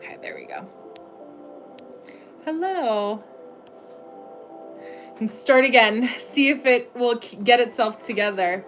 Okay, there we go. Hello. And start again. See if it will get itself together.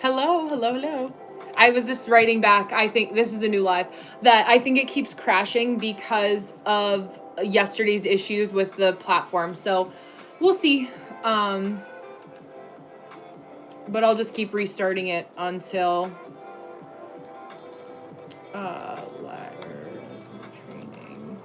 Hello, hello, hello. I was just writing back. I think this is the new live. That I think it keeps crashing because of yesterday's issues with the platform. So we'll see. But I'll just keep restarting it until ladder training.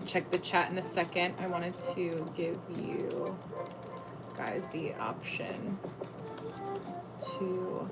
Check the chat in a second. I wanted to give you guys the option to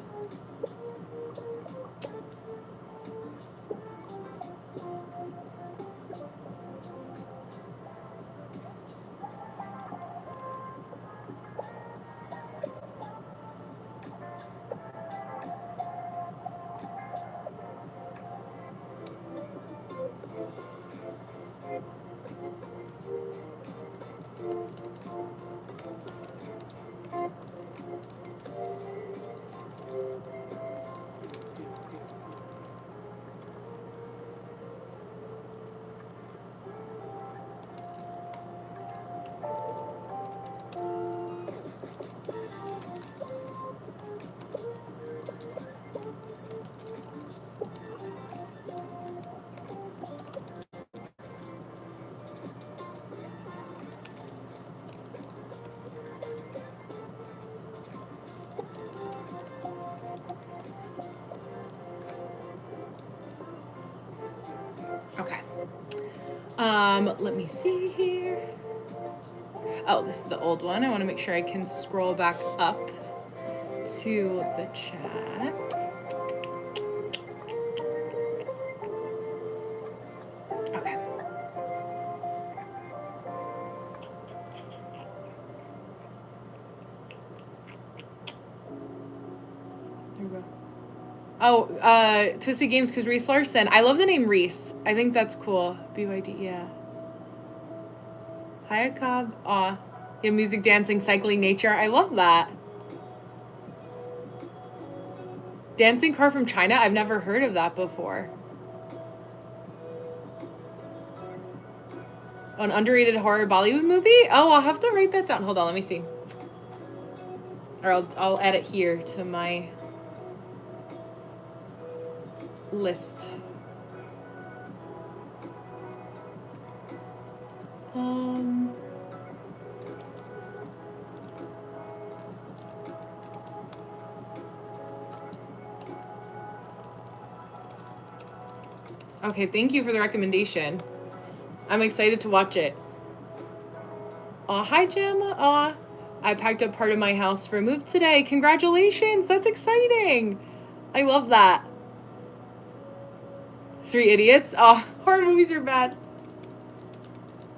okay. Let me see here. Oh, this is the old one. I want to make sure I can scroll back up to the chat. Okay. There we go. Oh, Twisted Games because Reese Larson. I love the name Reese. I think that's cool. BYD, yeah. Hi, Cobb. Aw. Yeah, music, dancing, cycling, nature. I love that. Dancing car from China? I've never heard of that before. An underrated horror Bollywood movie? Oh, I'll have to write that down. Hold on, let me see. Or I'll add it here to my list. Okay, thank you for the recommendation. I'm excited to watch it. Hi, Gemma. I packed up part of my house for a move today. Congratulations. That's exciting. I love that. 3 Idiots. Horror movies are bad.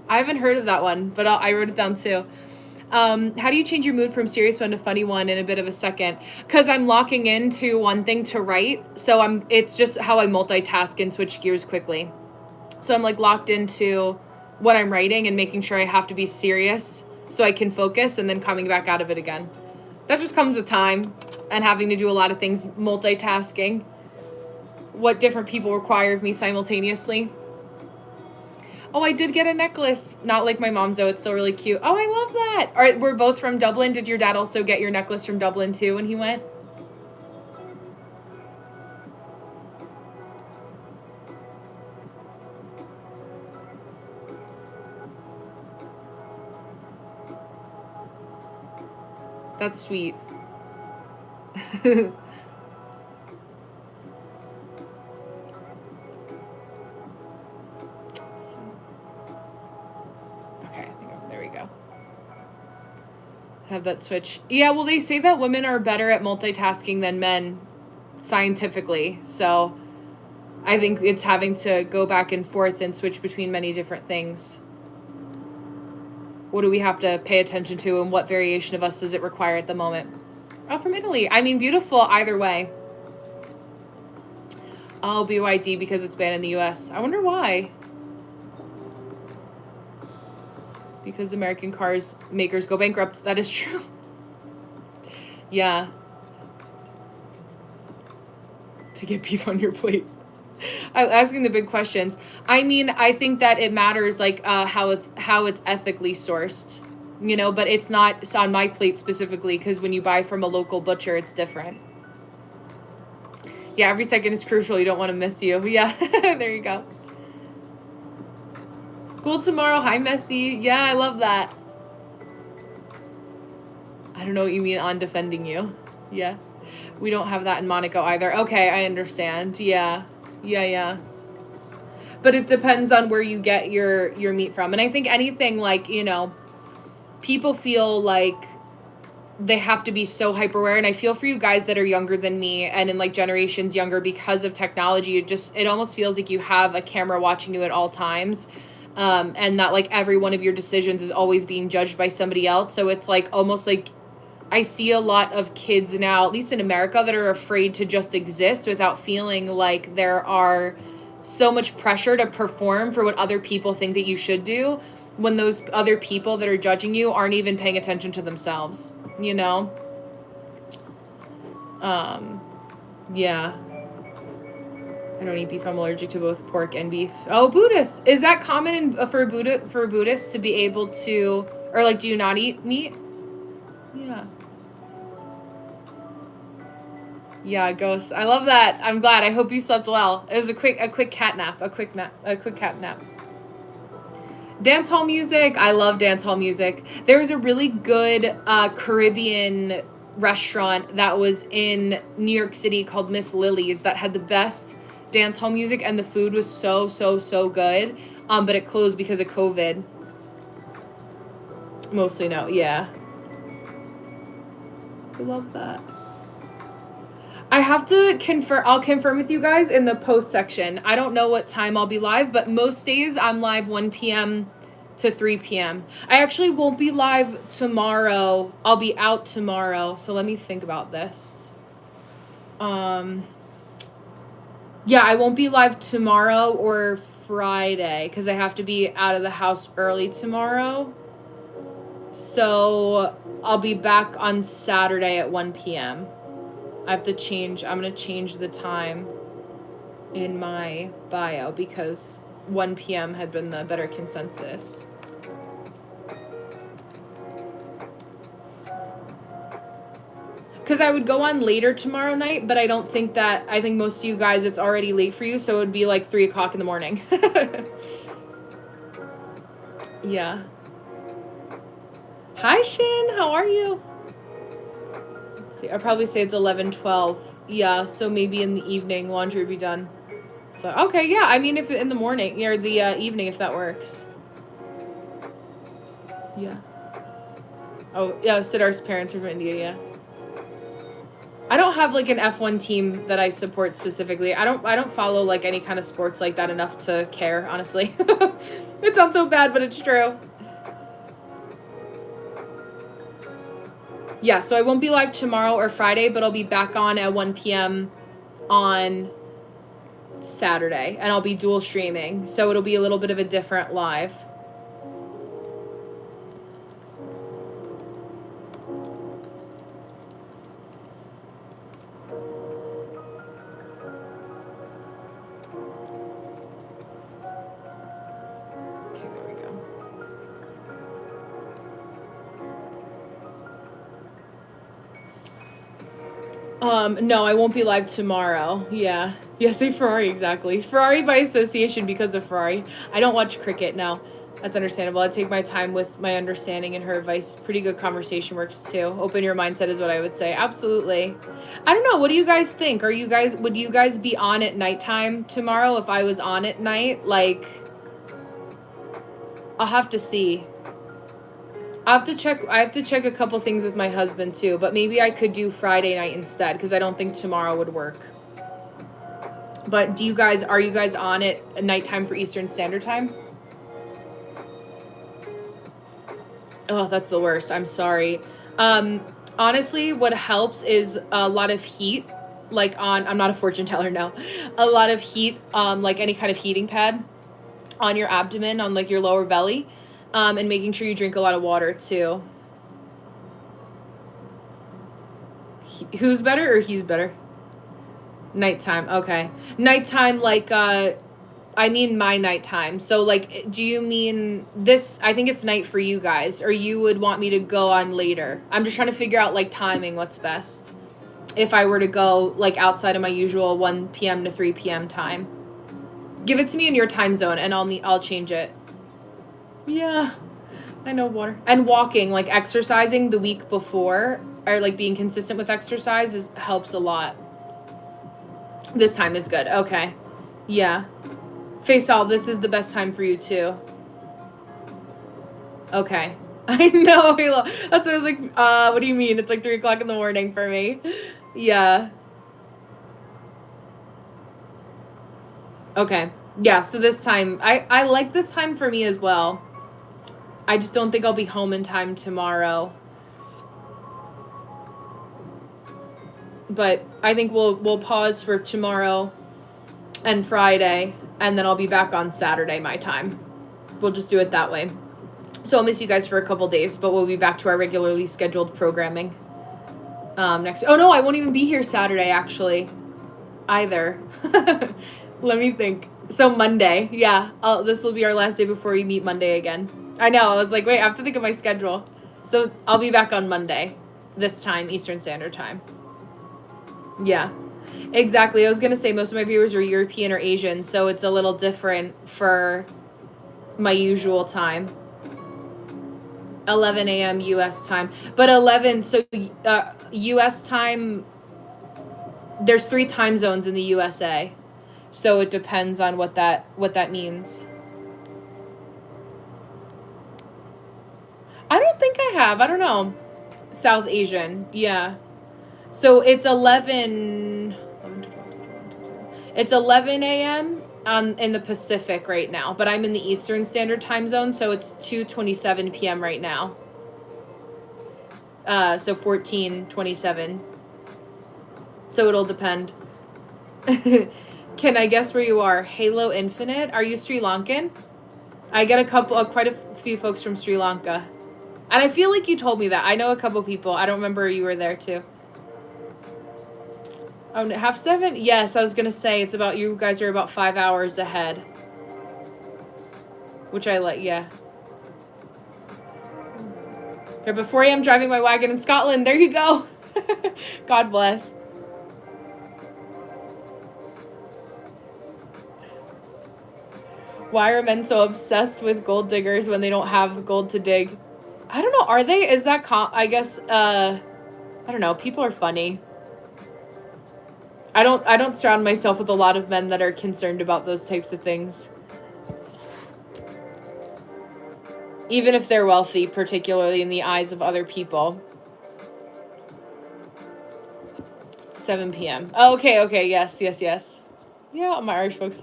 I haven't heard of that one, but I wrote it down too. How do you change your mood from serious one to funny one in a bit of a second? Because I'm locking into one thing to write, so it's just how I multitask and switch gears quickly. So I'm like locked into what I'm writing and making sure I have to be serious so I can focus, and then coming back out of it again. That just comes with time and having to do a lot of things, multitasking. What different people require of me simultaneously. Oh, I did get a necklace. Not like my mom's, though. It's still really cute. Oh, I love that. All right, we're both from Dublin. Did your dad also get your necklace from Dublin, too, when he went? That's sweet. Okay, there we go. Have that switch. Yeah, well, they say that women are better at multitasking than men scientifically. So I think it's having to go back and forth and switch between many different things. What do we have to pay attention to, and what variation of us does it require at the moment? Oh, from Italy. I mean, beautiful either way. Oh, BYD because it's banned in the US. I wonder why. Because American cars makers go bankrupt. That is true. Yeah. To get beef on your plate. I'm asking the big questions. I mean, I think that it matters, like, how it's ethically sourced, you know, but it's not on my plate specifically, because when you buy from a local butcher, it's different. Yeah, every second is crucial. You don't want to miss you. Yeah, there you go. School tomorrow. Hi, Messi. Yeah, I love that. I don't know what you mean on defending you. Yeah. We don't have that in Monaco either. Okay, I understand. Yeah. Yeah. But it depends on where you get your meat from. And I think anything like, you know, people feel like they have to be so hyper aware. And I feel for you guys that are younger than me and in like generations younger because of technology. It almost feels like you have a camera watching you at all times. And that like every one of your decisions is always being judged by somebody else. So it's like almost like I see a lot of kids now, at least in America, that are afraid to just exist without feeling like there are so much pressure to perform for what other people think that you should do, when those other people that are judging you aren't even paying attention to themselves, you know? Yeah. I don't eat beef. I'm allergic to both pork and beef. Oh, Buddhist. Is that common for Buddhists to be able to, or like, do you not eat meat? Yeah. Yeah, ghost. I love that. I'm glad. I hope you slept well. It was a quick cat nap. A quick cat nap. Dance hall music. I love dance hall music. There was a really good Caribbean restaurant that was in New York City called Miss Lily's that had the best dance hall music, and the food was so good. But it closed because of COVID. Mostly no. Yeah. I love that. I have to confirm. I'll confirm with you guys in the post section. I don't know what time I'll be live, but most days I'm live 1 p.m. to 3 p.m. I actually won't be live tomorrow. I'll be out tomorrow. So let me think about this. Yeah, I won't be live tomorrow or Friday because I have to be out of the house early tomorrow. So I'll be back on Saturday at 1 p.m. I'm going to change the time in my bio because 1 p.m. had been the better consensus. Because I would go on later tomorrow night, but I think most of you guys, it's already late for you, so it would be like 3 o'clock in the morning. Yeah. Hi, Shin. How are you? Let's see. I'll probably say it's 11, 12. Yeah, so maybe in the evening, laundry would be done. So, okay, yeah. I mean, if in the morning or the evening, if that works. Yeah. Oh, yeah, Siddharth's parents are from India, yeah. I don't have like an F1 team that I support specifically. I don't follow like any kind of sports like that enough to care, honestly. It sounds so bad, but it's true. Yeah, so I won't be live tomorrow or Friday, but I'll be back on at 1 p.m. on Saturday, and I'll be dual streaming, so it'll be a little bit of a different live. Okay, there we go. No, I won't be live tomorrow. Yeah. Yeah, say Ferrari, exactly. Ferrari by association because of Ferrari. I don't watch cricket, no. That's understandable. I take my time with my understanding and her advice. Pretty good conversation works too. Open your mindset is what I would say. Absolutely. I don't know. What do you guys think? Would you guys be on at nighttime tomorrow if I was on at night? Like, I'll have to see. I have to check a couple things with my husband too, but maybe I could do Friday night instead because I don't think tomorrow would work. But are you guys on at nighttime for Eastern Standard Time? Oh, that's the worst. I'm sorry. Honestly, what helps is a lot of heat, like I'm not a fortune teller, no. A lot of heat, like any kind of heating pad on your abdomen, on like your lower belly, and making sure you drink a lot of water too. Who's better or he's better? Nighttime, okay. Nighttime, like, I mean my nighttime. So, like, do you mean this? I think it's night for you guys, or you would want me to go on later? I'm just trying to figure out, like, timing, what's best. If I were to go, like, outside of my usual 1 p.m. to 3 p.m. time. Give it to me in your time zone, and I'll change it. Yeah, I know water. And walking, like, exercising the week before, or, like, being consistent with exercise helps a lot. This time is good. Okay. Yeah. Faisal, this is the best time for you too. Okay. I know. That's what I was like, what do you mean? It's like 3 o'clock in the morning for me. Yeah. Okay. Yeah, so this time, I like this time for me as well. I just don't think I'll be home in time tomorrow. But I think we'll pause for tomorrow and Friday, and then I'll be back on Saturday my time. We'll just do it that way. So I'll miss you guys for a couple days, but we'll be back to our regularly scheduled programming next. Oh no, I won't even be here Saturday actually, either. Let me think. So Monday, yeah. This will be our last day before we meet Monday again. I know. I was like, wait, I have to think of my schedule. So I'll be back on Monday, this time Eastern Standard Time. Yeah, exactly. I was gonna say most of my viewers are European or Asian, so it's a little different for my usual time. 11 a.m. U.S. time. But 11, so U.S. time, there's 3 time zones in the USA. So it depends on what that means. I don't think I have. I don't know. South Asian. Yeah. So it's 11 a.m. In the Pacific right now, but I'm in the Eastern Standard Time Zone, so it's 2:27 p.m. right now. So 14:27. So it'll depend. Can I guess where you are? Halo Infinite? Are you Sri Lankan? I get quite a few folks from Sri Lanka. And I feel like you told me that. I know a couple people. I don't remember you were there too. Oh, 7:30? Yes, I was going to say it's about, you guys are about 5 hours ahead. Which I like, yeah. Here, but 4 a.m. driving my wagon in Scotland. There you go. God bless. Why are men so obsessed with gold diggers when they don't have gold to dig? I don't know. Are they? Is that I guess I don't know. People are funny. I don't surround myself with a lot of men that are concerned about those types of things. Even if they're wealthy, particularly in the eyes of other people. 7 p.m. Oh, okay, yes. Yeah, my Irish folks.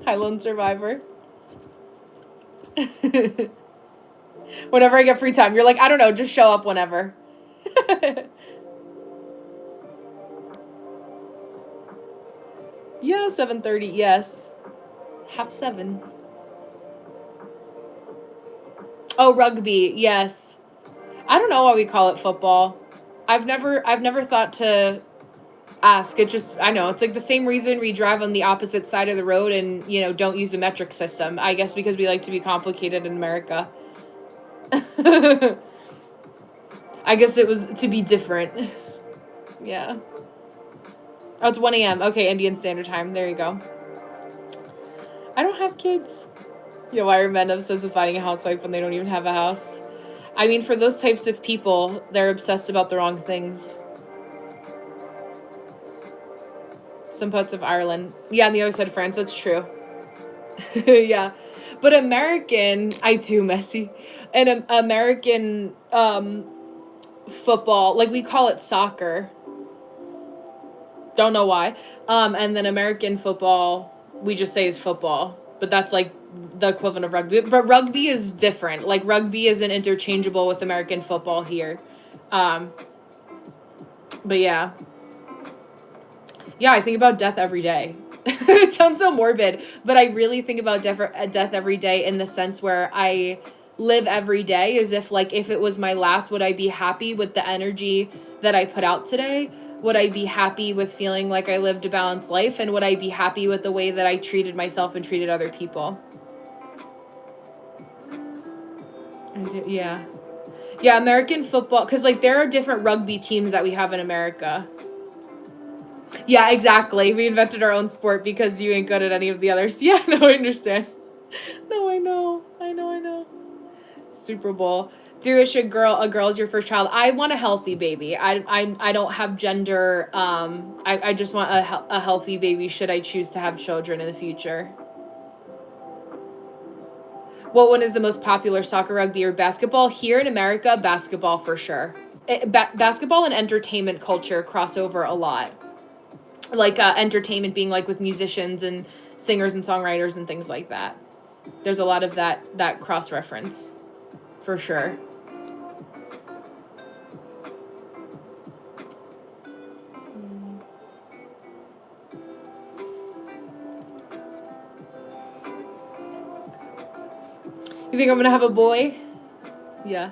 Hi, lone survivor. Whenever I get free time, you're like, I don't know, just show up whenever. Yeah, 7:30, yes. 7:30. Oh, rugby, yes. I don't know why we call it football. I've never thought to ask. It just, I know, it's like the same reason we drive on the opposite side of the road and, don't use a metric system. I guess because we like to be complicated in America. I guess it was to be different. Yeah. Oh, it's 1 a.m. Okay, Indian Standard Time. There you go. I don't have kids. Yeah, why are men obsessed with finding a housewife when they don't even have a house? I mean, for those types of people, they're obsessed about the wrong things. Some parts of Ireland. Yeah, on the other side of France, that's true. Yeah. But American, I do, messy. And American football, like we call it soccer. Don't know why. And then American football, we just say is football. But that's like the equivalent of rugby. But rugby is different. Like rugby isn't interchangeable with American football here. But yeah. Yeah, I think about death every day. It sounds so morbid, but I really think about death every day in the sense where I live every day as if like if it was my last, would I be happy with the energy that I put out today? Would I be happy with feeling like I lived a balanced life? And would I be happy with the way that I treated myself and treated other people? I do, yeah. Yeah, American football, because like there are different rugby teams that we have in America. Yeah, exactly. We invented our own sport because you ain't good at any of the others. Yeah, no, I understand. No, I know. Super Bowl. Do you wish a girl is your first child? I want a healthy baby. I don't have gender. I just want a healthy baby. Should I choose to have children in the future? What one is the most popular, soccer, rugby, or basketball? Here in America, basketball for sure. Basketball and entertainment culture cross over a lot. Like entertainment being like with musicians and singers and songwriters and things like that. There's a lot of that cross reference for sure. You think I'm gonna have a boy? Yeah.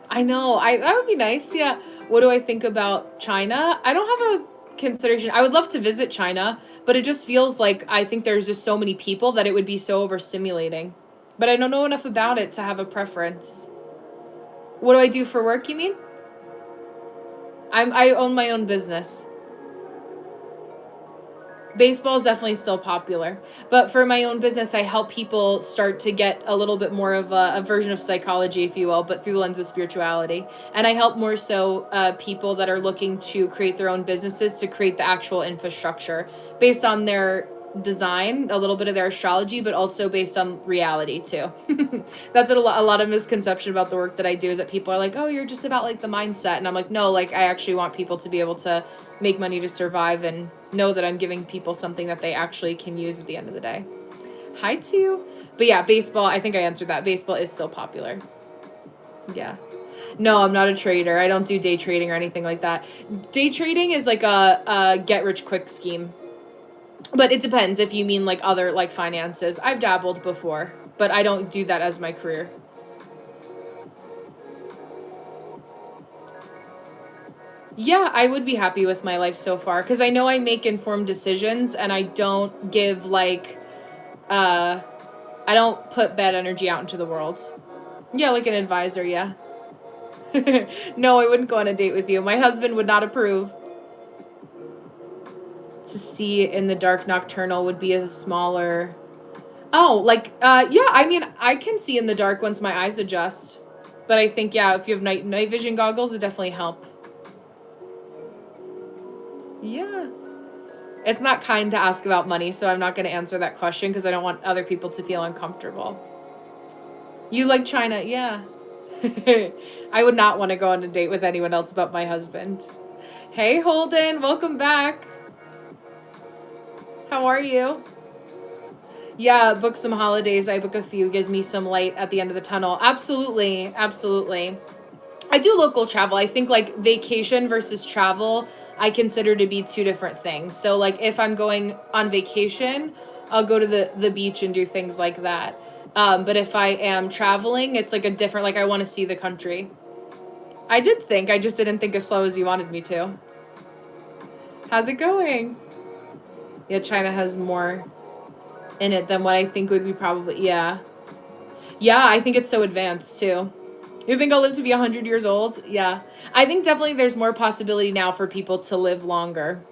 I know. That would be nice. Yeah. What do I think about China? I don't have a consideration. I would love to visit China, but it just feels like I think there's just so many people that it would be so overstimulating. But I don't know enough about it to have a preference. What do I do for work, you mean? I own my own business. Baseball is definitely still popular, but for my own business, I help people start to get a little bit more of a version of psychology, if you will, but through the lens of spirituality. And I help more so people that are looking to create their own businesses to create the actual infrastructure based on their design, a little bit of their astrology, but also based on reality too. That's what a lot of misconception about the work that I do is that people are like, oh, you're just about like the mindset. And I'm like, no, like I actually want people to be able to make money to survive and know that I'm giving people something that they actually can use at the end of the day. Hi, too. But yeah, baseball, I think I answered that. Baseball is still popular. Yeah. No, I'm not a trader. I don't do day trading or anything like that. Day trading is like a get-rich-quick scheme. But it depends if you mean like other like finances. I've dabbled before, but I don't do that as my career. Yeah, I would be happy with my life so far because I know I make informed decisions and I don't give like I don't put bad energy out into the world. Yeah, like an advisor, yeah. No, I wouldn't go on a date with you. My husband would not approve. To see in the dark nocturnal would be a smaller Oh, like, yeah, I mean, I can see in the dark once my eyes adjust. But I think, yeah, if you have night vision goggles, it definitely help. Yeah. It's not kind to ask about money, so I'm not going to answer that question because I don't want other people to feel uncomfortable. You like China? Yeah. I would not want to go on a date with anyone else but my husband. Hey, Holden, welcome back. How are you? Yeah, book some holidays. I book a few, gives me some light at the end of the tunnel. Absolutely, absolutely. I do local travel. I think like vacation versus travel, I consider to be two different things. So like if I'm going on vacation, I'll go to the beach and do things like that. But if I am traveling, it's like a different, like I want to see the country. I did think, I just didn't think as slow as you wanted me to. How's it going? Yeah, China has more in it than what I think would be probably, yeah. Yeah, I think it's so advanced too. You think I'll live to be 100 years old? Yeah. I think definitely there's more possibility now for people to live longer.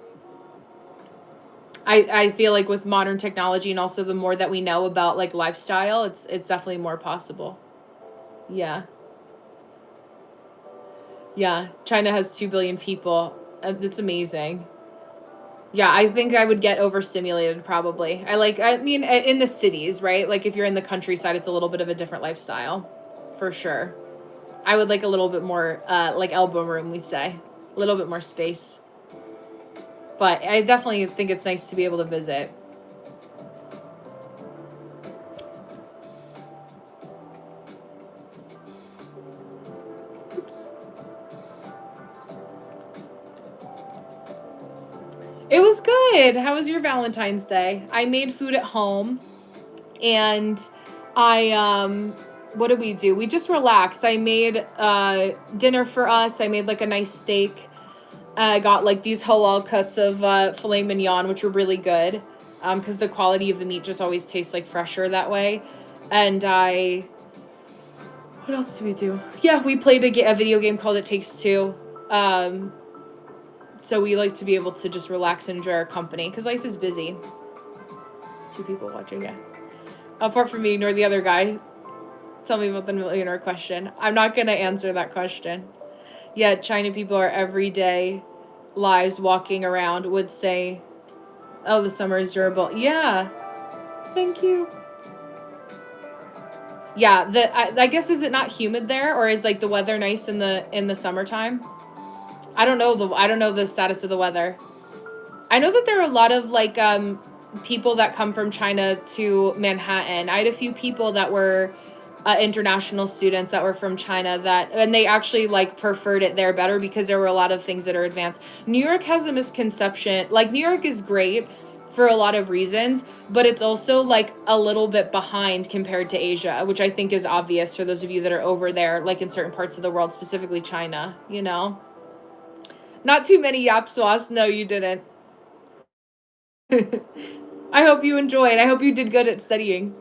I feel like with modern technology and also the more that we know about like lifestyle, it's definitely more possible. Yeah. Yeah. China has 2 billion people. It's amazing. Yeah, I think I would get overstimulated probably. I mean, in the cities, right? Like if you're in the countryside, it's a little bit of a different lifestyle for sure. I would like a little bit more, like elbow room, we say. A little bit more space. But I definitely think it's nice to be able to visit. Oops. It was good. How was your Valentine's Day? I made food at home and what did we do? We just relaxed. I made dinner for us. I made like a nice steak. I got like these halal cuts of filet mignon, which were really good because the quality of the meat just always tastes like fresher that way. And what else did we do? Yeah, we played a video game called It Takes Two. So we like to be able to just relax and enjoy our company because life is busy. 2 people watching, yeah. Apart from me, nor the other guy. Tell me about the millionaire question. I'm not going to answer that question. Yeah, China people are everyday lives walking around would say, oh, the summer is durable. Yeah. Thank you. Yeah, I guess is it not humid there or is like the weather nice in the summertime? I don't know the status of the weather. I know that there are a lot of like people that come from China to Manhattan. I had a few people that were international students that were from China and they actually like preferred it there better because there were a lot of things that are advanced. New York has a misconception. Like New York is great for a lot of reasons, but it's also like a little bit behind compared to Asia, which I think is obvious for those of you that are over there, like in certain parts of the world, specifically China, you know? Not too many yap sauce. No, you didn't. I hope you enjoyed. I hope you did good at studying.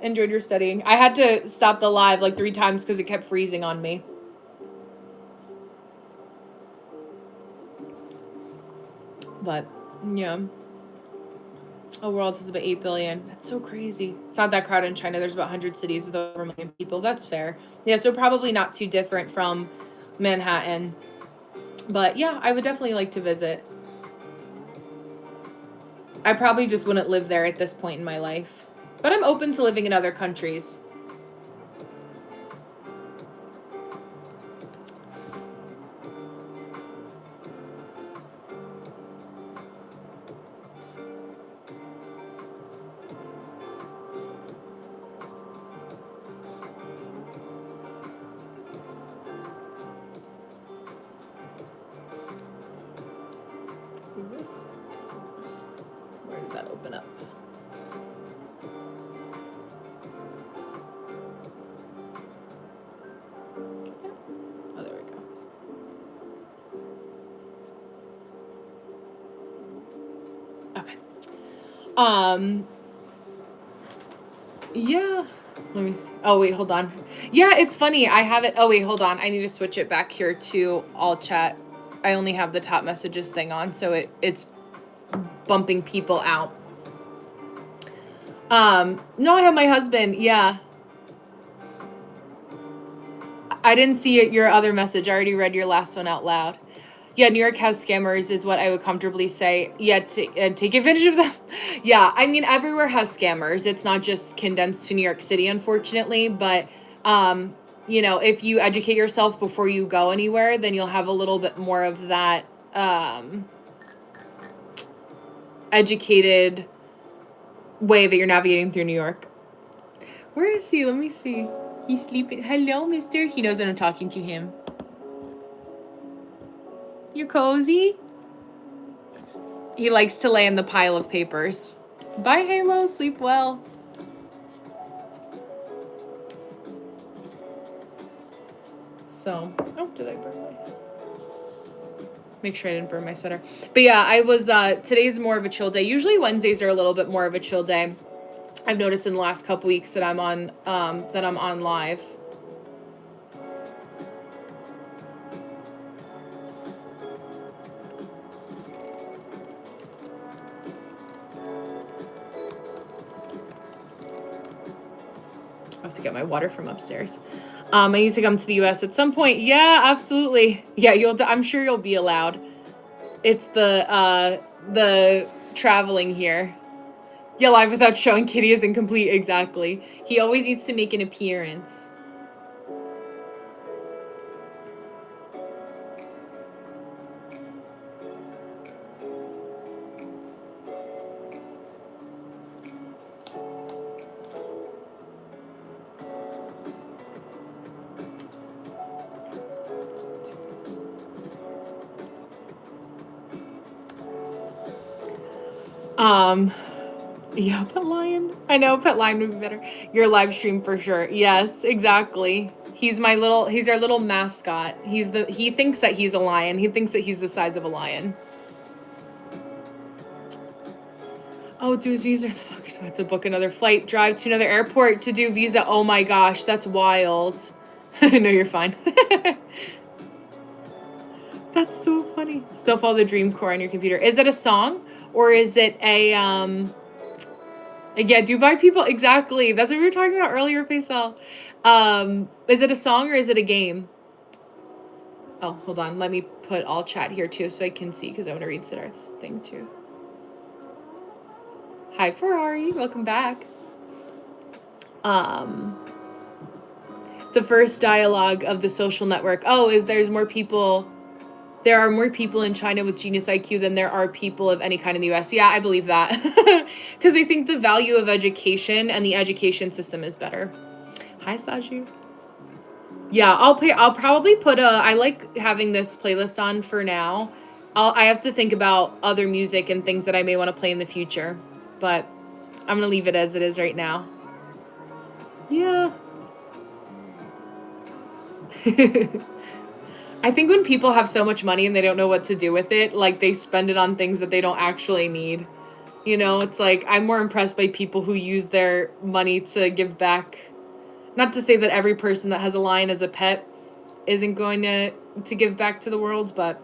Enjoyed your studying. I had to stop the live like 3 times because it kept freezing on me. But, yeah. The world has about 8 billion. That's so crazy. It's not that crowded in China. There's about 100 cities with over 1 million people. That's fair. Yeah, so probably not too different from Manhattan. But, yeah, I would definitely like to visit. I probably just wouldn't live there at this point in my life. But I'm open to living in other countries. Where did that open up? Oh, there we go. Okay. Yeah. Let me see. Oh, wait, hold on. Yeah, it's funny. I have it. Oh, wait, hold on. I need to switch it back here to all chat. I only have the top messages thing on, so it's bumping people out. No, I have my husband. Yeah. I didn't see your other message. I already read your last one out loud. Yeah, New York has scammers is what I would comfortably say. Yeah, take advantage of them. Yeah, I mean, everywhere has scammers. It's not just condensed to New York City, unfortunately. But, if you educate yourself before you go anywhere, then you'll have a little bit more of that educated way that you're navigating through New York. Where is he? Let me see. He's sleeping. Hello, mister. He knows that I'm talking to him. You cozy? He likes to lay in the pile of papers. Bye, Halo. Sleep well. So, oh, did I burn my... Make sure I didn't burn my sweater. But yeah, I was, today's more of a chill day. Usually Wednesdays are a little bit more of a chill day. I've noticed in the last couple weeks that I'm on live. I have to get my water from upstairs. I need to come to the U.S. at some point. Yeah, absolutely. Yeah, I'm sure you'll be allowed. It's the traveling here. Yeah, live without showing Kitty is incomplete. Exactly. He always needs to make an appearance. Yeah, Pet Lion. I know, Pet Lion would be better. Your live stream for sure. Yes, exactly. He's our little mascot. He thinks that he's a lion. He thinks that he's the size of a lion. Oh, do his visa. So I have to book another flight, drive to another airport to do visa. Oh my gosh, that's wild. No, you're fine. That's so funny. Still follow the Dream Core on your computer. Is it a song or is it a yeah, Dubai people, exactly. That's what we were talking about earlier, Faisal. Is it a song or is it a game? Oh, hold on. Let me put all chat here too so I can see because I want to read Siddharth's thing too. Hi, Ferrari. Welcome back. The first dialogue of the social network. Oh, there are more people in China with genius IQ than there are people of any kind in the US. Yeah, I believe that. Because I think the value of education and the education system is better. Hi, Saju. Yeah, I'll probably put I like having this playlist on for now. I have to think about other music and things that I may want to play in the future. But I'm going to leave it as it is right now. Yeah. I think when people have so much money and they don't know what to do with it, like they spend it on things that they don't actually need. You know, it's like I'm more impressed by people who use their money to give back. Not to say that every person that has a lion as a pet isn't going to give back to the world, but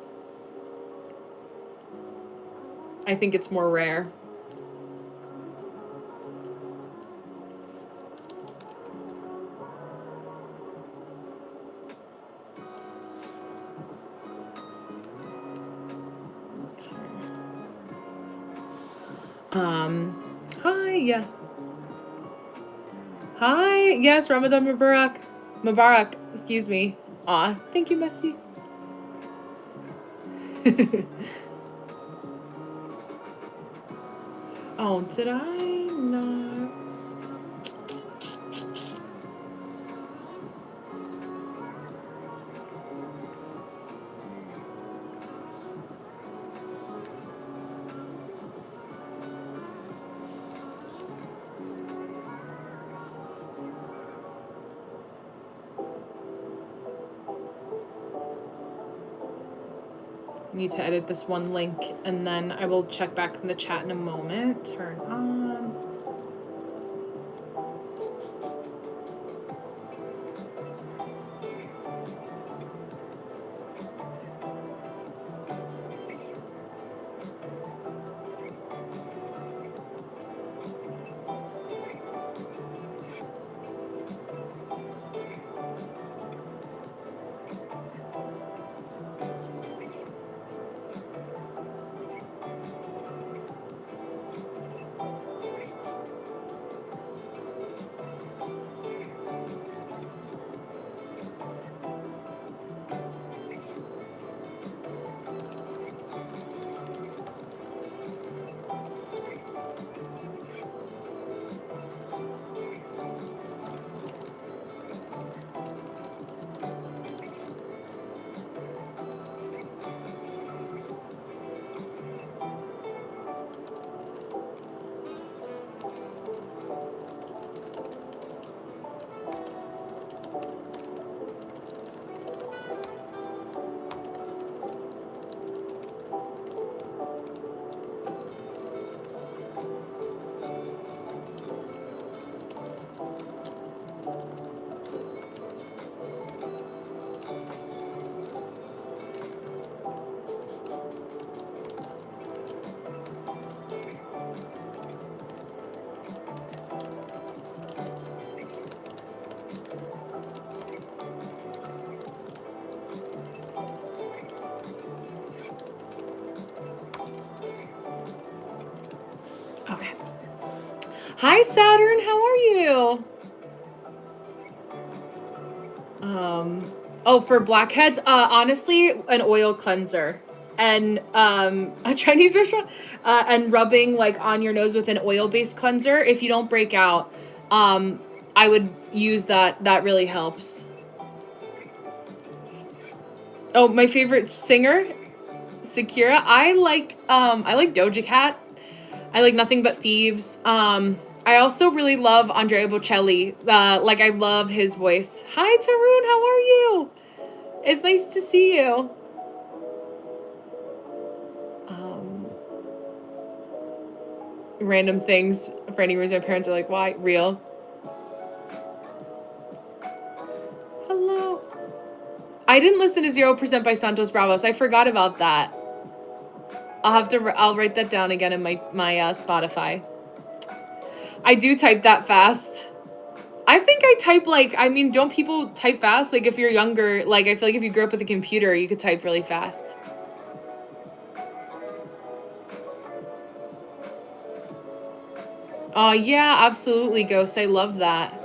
I think it's more rare. Hi, yeah. Hi, yes, Ramadan Mubarak. Mubarak, excuse me. Aw, thank you, Messi. Oh, did I not? Need to edit this one link and then I will check back in the chat in a moment. Turn on. Okay. Hi, Saturn. How are you? Oh, for blackheads, honestly, an oil cleanser and a Chinese restaurant, and rubbing like on your nose with an oil-based cleanser. If you don't break out, I would use that. That really helps. Oh, my favorite singer, Sakura. I like Doja Cat. I like Nothing But Thieves. I also really love Andrea Bocelli. Like I love his voice. Hi, Tarun. How are you? It's nice to see you. Random things for any reason. My parents are like, why? Real. Hello. I didn't listen to 0% by Santos Bravos. I forgot about that. I'll write that down again in my Spotify. I do type that fast. I think I type don't people type fast? Like if you're younger, like I feel like if you grew up with a computer, you could type really fast. Oh, yeah, absolutely, Ghost. I love that.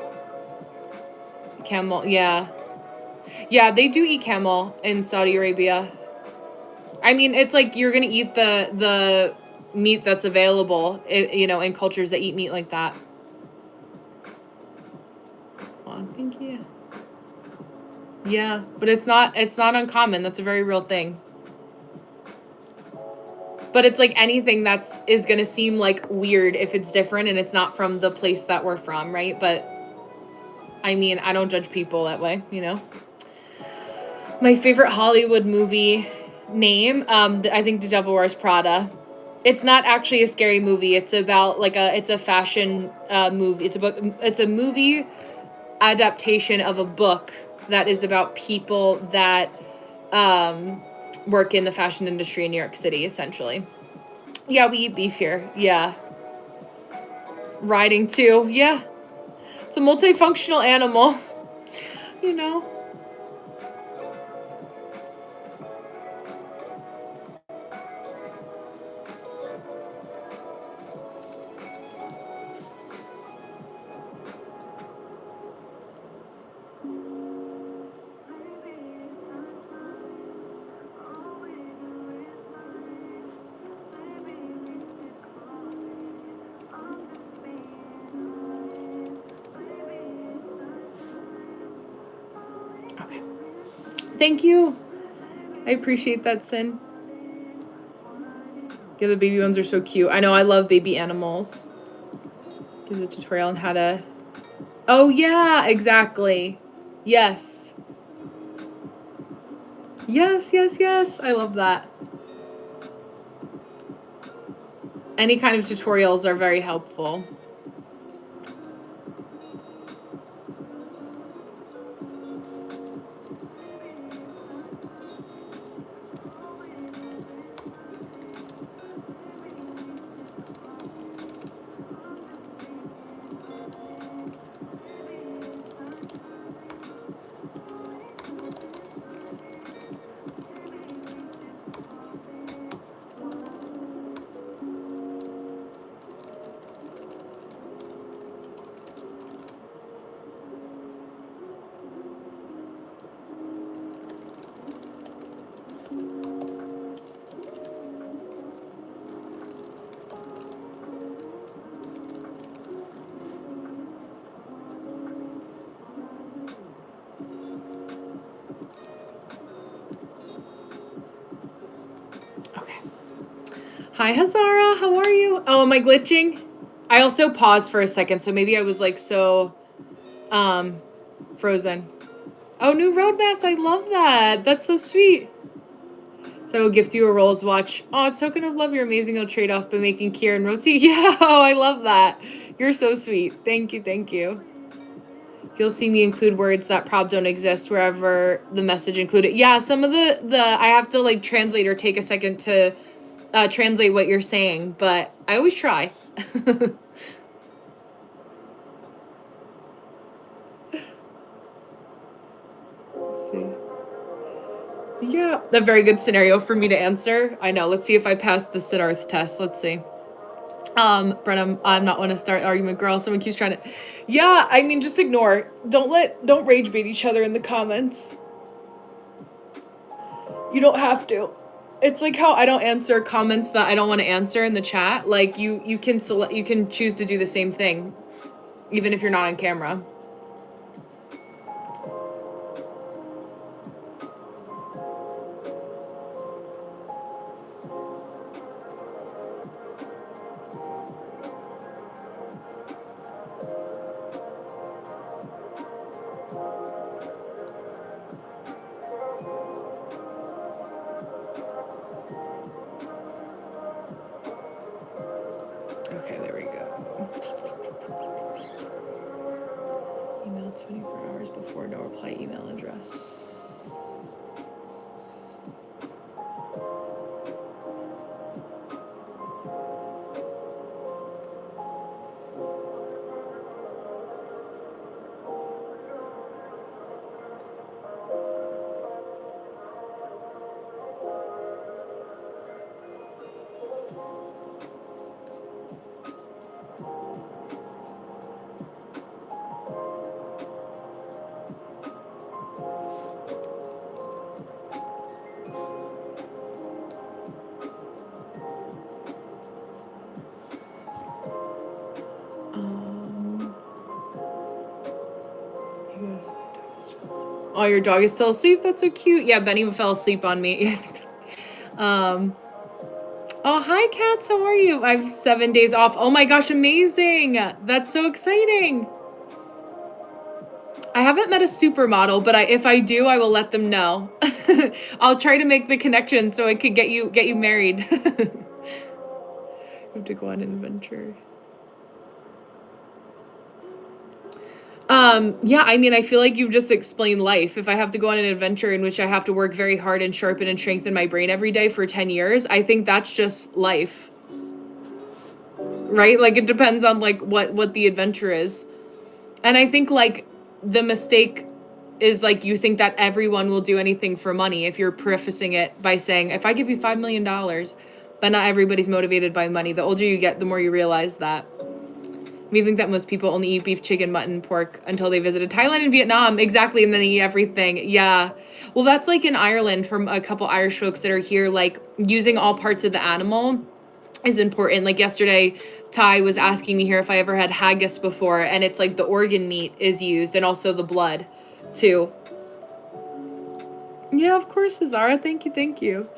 Camel, yeah. Yeah, they do eat camel in Saudi Arabia. I mean, it's like you're going to eat the meat that's available, in cultures that eat meat like that. Oh, thank you. Yeah, but it's not uncommon. That's a very real thing. But it's like anything is going to seem like weird if it's different and it's not from the place that we're from, right? But I mean, I don't judge people that way, My favorite Hollywood movie name, I think The Devil Wears Prada. It's not actually a scary movie. It's about it's a fashion movie. It's a movie adaptation of a book that is about people that work in the fashion industry in New York City, essentially. Yeah, we eat beef here. Yeah. Riding too. Yeah. It's a multifunctional animal. Okay. Thank you. I appreciate that, Sin. Yeah, the baby ones are so cute. I know, I love baby animals. Give a tutorial on how to... Oh, yeah, exactly. Yes. Yes, yes, yes. I love that. Any kind of tutorials are very helpful. Hi, Hazara. How are you? Oh, am I glitching? I also paused for a second, so maybe I was like so frozen. Oh, new roadmass. I love that. That's so sweet. So I will gift you a Rolls watch. Oh, it's token of love. You're amazing. I'll trade off by making Kieran roti. Yeah, oh, I love that. You're so sweet. Thank you, thank you. You'll see me include words that probably don't exist wherever the message included. Yeah, some of the I have to like translate or take a second to translate what you're saying, but I always try. Let's see. Yeah, a very good scenario for me to answer. I know. Let's see if I pass the Siddharth test. Let's see. Brenna, I'm not want to start argument, girl. Someone keeps trying to. Yeah, I mean, just ignore. Don't rage bait each other in the comments. You don't have to. It's like how I don't answer comments that I don't want to answer in the chat. Like you can choose to do the same thing, even if you're not on camera. Okay, there we go. Email 24 hours before, no reply, email address. Oh, your dog is still asleep? That's so cute. Yeah, Benny fell asleep on me. Oh, hi, cats. How are you? I have 7 days off. Oh my gosh, amazing. That's so exciting. I haven't met a supermodel, but if I do, I will let them know. I'll try to make the connection so I could get you married. I have to go on an adventure. Yeah, I mean, I feel like you've just explained life. If I have to go on an adventure in which I have to work very hard and sharpen and strengthen my brain every day for 10 years, I think that's just life. Right? Like, it depends on, like, what the adventure is. And I think, like, the mistake is, like, you think that everyone will do anything for money if you're prefacing it by saying, if I give you $5 million, but not everybody's motivated by money. The older you get, the more you realize that. We think that most people only eat beef, chicken, mutton, pork until they visited Thailand and Vietnam. Exactly. And then they eat everything. Yeah. Well, that's like in Ireland from a couple Irish folks that are here, like using all parts of the animal is important. Like yesterday, Ty was asking me here if I ever had haggis before. And it's like the organ meat is used and also the blood too. Yeah, of course, Zara. Thank you. Thank you.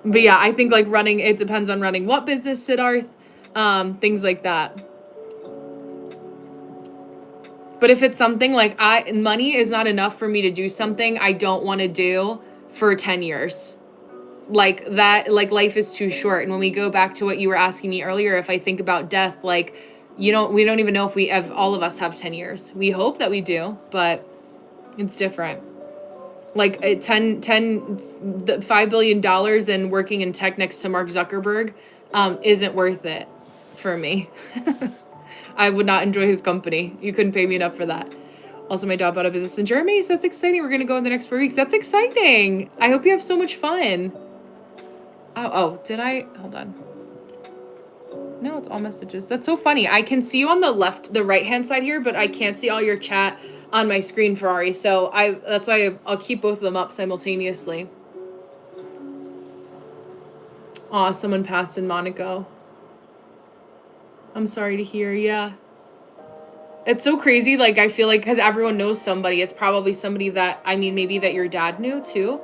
But yeah, I think like running, it depends on running what business, Siddharth. Things like that. But if it's something like money is not enough for me to do something I don't want to do for 10 years. Like that, like life is too short. And when we go back to what you were asking me earlier, if I think about death, like we don't even know if all of us have 10 years. We hope that we do, but it's different. Like $5 billion and working in tech next to Mark Zuckerberg isn't worth it for me. I would not enjoy his company. You couldn't pay me enough for that. Also, my dad bought a business in Germany, so that's exciting. We're going to go in the next 4 weeks. That's exciting. I hope you have so much fun. Oh, did I? Hold on. No, it's all messages. That's so funny. I can see you on the right-hand side here, but I can't see all your chat on my screen, Ferrari. So that's why I'll keep both of them up simultaneously. Aw, someone passed in Monaco. I'm sorry to hear. Yeah. It's so crazy. Like, I feel like because everyone knows somebody, it's probably somebody that, I mean, maybe that your dad knew too.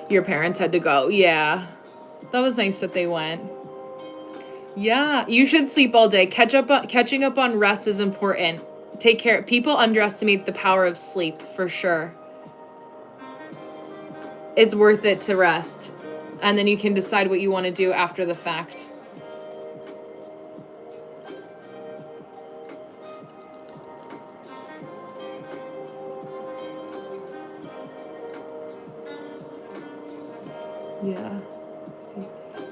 Your parents had to go. Yeah. That was nice that they went. Yeah. You should sleep all day. Catching up on rest is important. Take care. People underestimate the power of sleep for sure. It's worth it to rest. And then you can decide what you want to do after the fact. Yeah. See.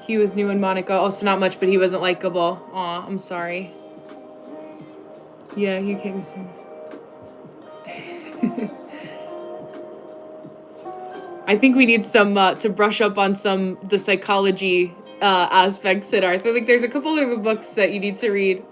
He was new in Monaco. Oh, so not much, but he wasn't likable. Aw, I'm sorry. Yeah, he came soon. I think we need some to brush up on the psychology aspects, Siddharth. I think there's a couple of the books that you need to read.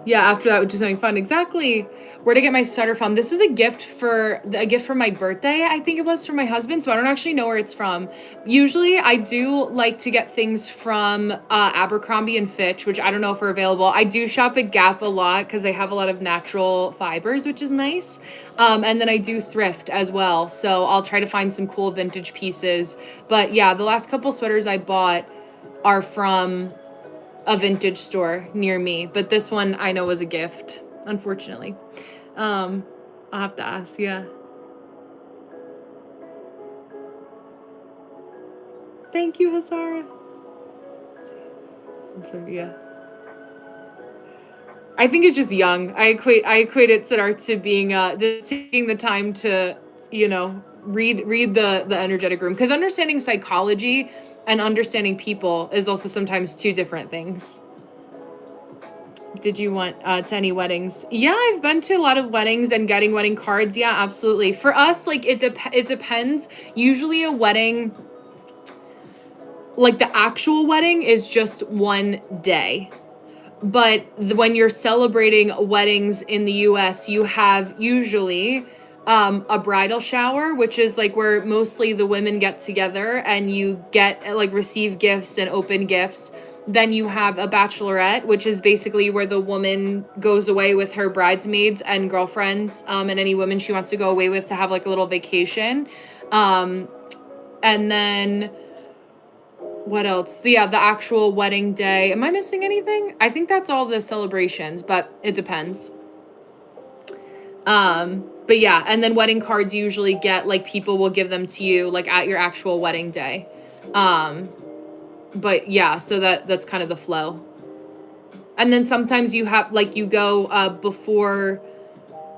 Yeah, after that, which is something fun. Exactly. Where to get my sweater from? This was a gift for my birthday. I think it was from my husband, so I don't actually know where it's from. Usually, I do like to get things from Abercrombie and Fitch, which I don't know if are available. I do shop at Gap a lot because they have a lot of natural fibers, which is nice. And then I do thrift as well, so I'll try to find some cool vintage pieces. But yeah, the last couple sweaters I bought are from a vintage store near me, but this one I know was a gift, unfortunately. I'll have to ask. Yeah, thank you, Hasara. Yeah, I think it's just young. I equate it, Siddharth, to being just taking the time to, read the energetic room, because understanding psychology and understanding people is also sometimes two different things. Did you want to any weddings? Yeah, I've been to a lot of weddings and getting wedding cards. Yeah, absolutely. For us, like it depends. Usually a wedding, like the actual wedding is just one day. But when you're celebrating weddings in the US, you have usually a bridal shower, which is like where mostly the women get together and you get like receive gifts and open gifts. Then you have a bachelorette, which is basically where the woman goes away with her bridesmaids and girlfriends, and any women she wants to go away with to have like a little vacation. And then what else? The actual wedding day. Am I missing anything? I think that's all the celebrations, but it depends. But yeah, and then wedding cards usually get like people will give them to you like at your actual wedding day. But yeah, so that's kind of the flow. And then sometimes you have like you go before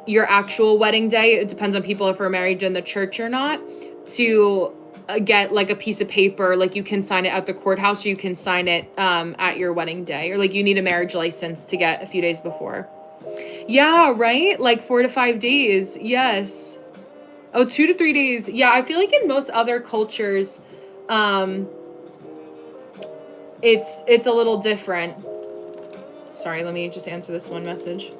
your actual wedding day. It depends on people if we're married in the church or not, to get like a piece of paper, like you can sign it at the courthouse or you can sign it at your wedding day, or like you need a marriage license to get a few days before. Yeah, right? Like 4 to 5 days. Yes. Oh, 2 to 3 days. Yeah, I feel like in most other cultures, it's a little different. Sorry, let me just answer this one message.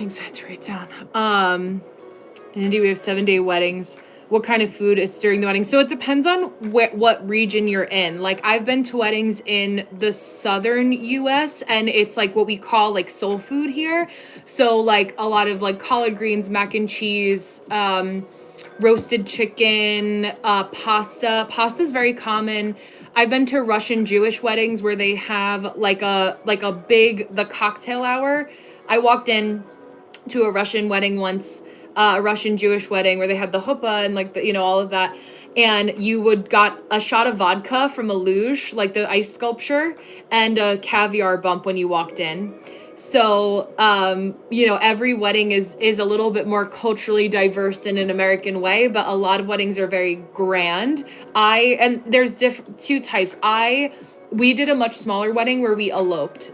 things I had to write down. In India, we have 7-day weddings. What kind of food is during the wedding? So it depends on what region you're in. Like, I've been to weddings in the southern US, and it's like what we call like soul food here. So like a lot of like collard greens, mac and cheese, roasted chicken, pasta. Pasta is very common. I've been to Russian Jewish weddings where they have like a big the cocktail hour. I walked in to a Russian wedding once, a Russian Jewish wedding where they had the chuppah and like the, you know, all of that. And you would got a shot of vodka from a luge, like the ice sculpture, and a caviar bump when you walked in. So, you know, every wedding is a little bit more culturally diverse in an American way, but a lot of weddings are very grand. And there's two types. We did a much smaller wedding where we eloped.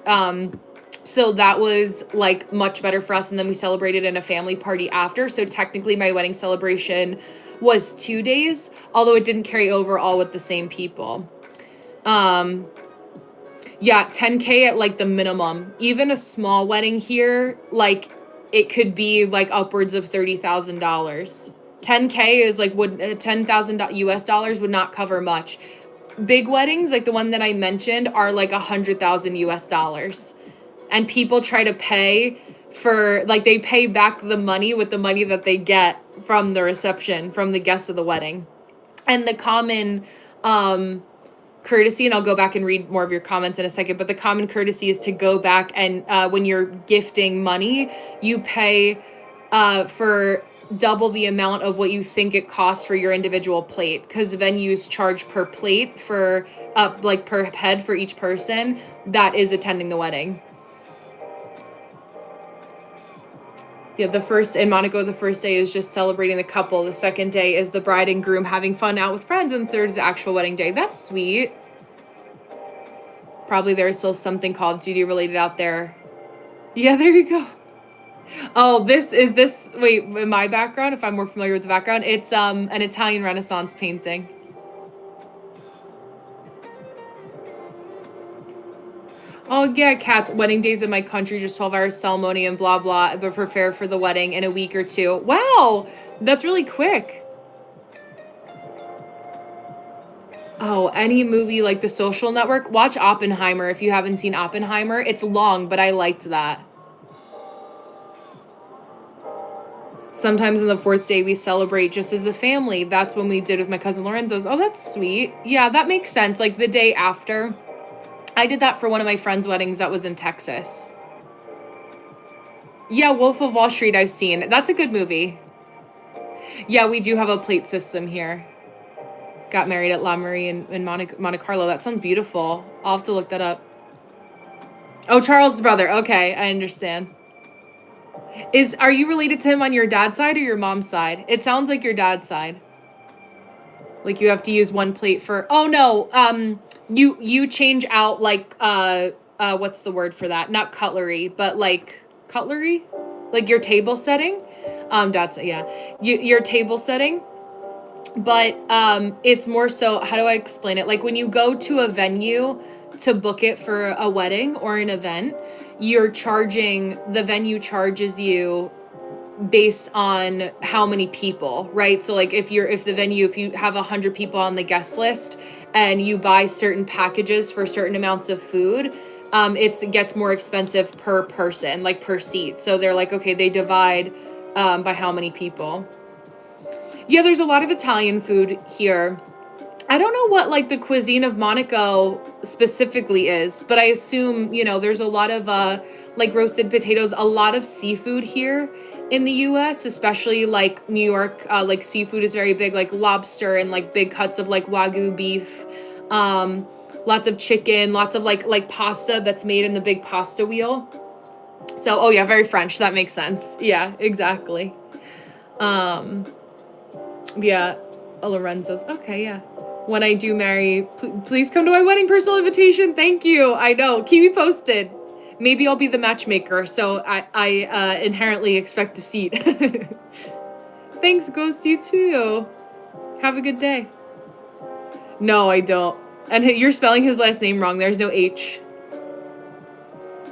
So that was like much better for us. And then we celebrated in a family party after. So technically my wedding celebration was 2 days, although it didn't carry over all with the same people. Yeah, 10K at like the minimum. Even a small wedding here, like it could be like upwards of $30,000. 10K is like would 10,000 US dollars would not cover much. Big weddings, like the one that I mentioned, are like 100,000 US dollars. And people try to pay for, like, they pay back the money with the money that they get from the reception, from the guests of the wedding. And the common courtesy, and I'll go back and read more of your comments in a second, but the common courtesy is to go back and when you're gifting money, you pay for double the amount of what you think it costs for your individual plate, because venues charge per plate for like per head for each person that is attending the wedding. Yeah, in Monaco, the first day is just celebrating the couple. The second day is the bride and groom having fun out with friends. And the third is the actual wedding day. That's sweet. Probably there's still something Call of Duty related out there. Yeah, there you go. Oh, wait, in my background, if I'm more familiar with the background, it's an Italian Renaissance painting. Oh, yeah, Kat's wedding days in my country, just 12-hour ceremony and blah, blah, but prepare for the wedding in a week or two. Wow, that's really quick. Oh, any movie like The Social Network, watch Oppenheimer if you haven't seen Oppenheimer. It's long, but I liked that. Sometimes on the fourth day, we celebrate just as a family. That's when we did with my cousin Lorenzo's. Oh, that's sweet. Yeah, that makes sense. Like the day after. I did that for one of my friends' weddings that was in Texas. Yeah, Wolf of Wall Street I've seen. That's a good movie. Yeah, we do have a plate system here. Got married at La Marie in Monte Carlo. That sounds beautiful. I'll have to look that up. Oh, Charles' brother. Okay, I understand. Are you related to him on your dad's side or your mom's side? It sounds like your dad's side. Like you have to use one plate for... Oh, no. You change out like what's the word for that? Not cutlery, but like cutlery, like your table setting. That's your table setting. But it's more so, how do I explain it? Like when you go to a venue to book it for a wedding or an event, the venue charges you based on how many people, right? So like if you have 100 people on the guest list and you buy certain packages for certain amounts of food, it gets more expensive per person, like per seat. So they're like, okay, they divide by how many people. Yeah, there's a lot of Italian food here. I don't know what like the cuisine of Monaco specifically is, but I assume, there's a lot of like roasted potatoes, a lot of seafood here in the US, especially like New York, like seafood is very big, like lobster and like big cuts of like Wagyu beef, lots of chicken, lots of like pasta that's made in the big pasta wheel. So, oh yeah, very French. That makes sense. Yeah, exactly. Yeah, Lorenzo's. Okay, yeah. When I do marry, please come to my wedding personal invitation. Thank you. I know. Keep me posted. Maybe I'll be the matchmaker, so I inherently expect a seat. Thanks, Ghost, you too. Have a good day. No, I don't. And you're spelling his last name wrong. There's no H.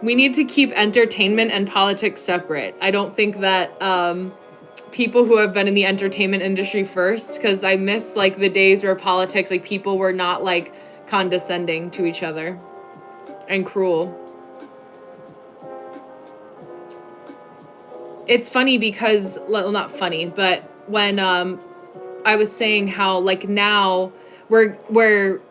We need to keep entertainment and politics separate. I don't think that people who have been in the entertainment industry first, because I miss like the days where politics, like people were not like condescending to each other and cruel. It's funny because, well, not funny, but when I was saying how like now we're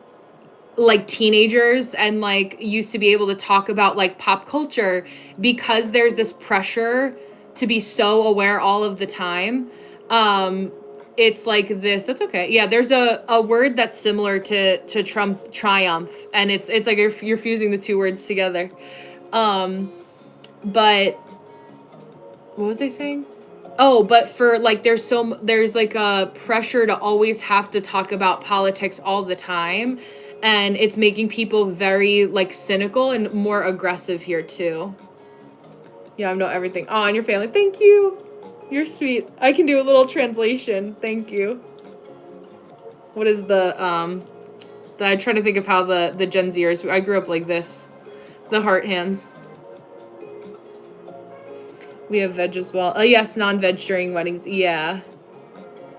like teenagers and like used to be able to talk about like pop culture because there's this pressure to be so aware all of the time. It's like this. That's okay. Yeah, there's a word that's similar to Trump triumph, and it's like you're fusing the two words together. But what was I saying? Oh, but for like there's like a pressure to always have to talk about politics all the time, and it's making people very like cynical and more aggressive here too. Yeah, I know everything. Oh, and your family. Thank you. You're sweet. I can do a little translation. Thank you. What is I try to think of how the Gen Zers, I grew up like this. The heart hands. We have veg as well. Oh, yes, non-veg during weddings. Yeah.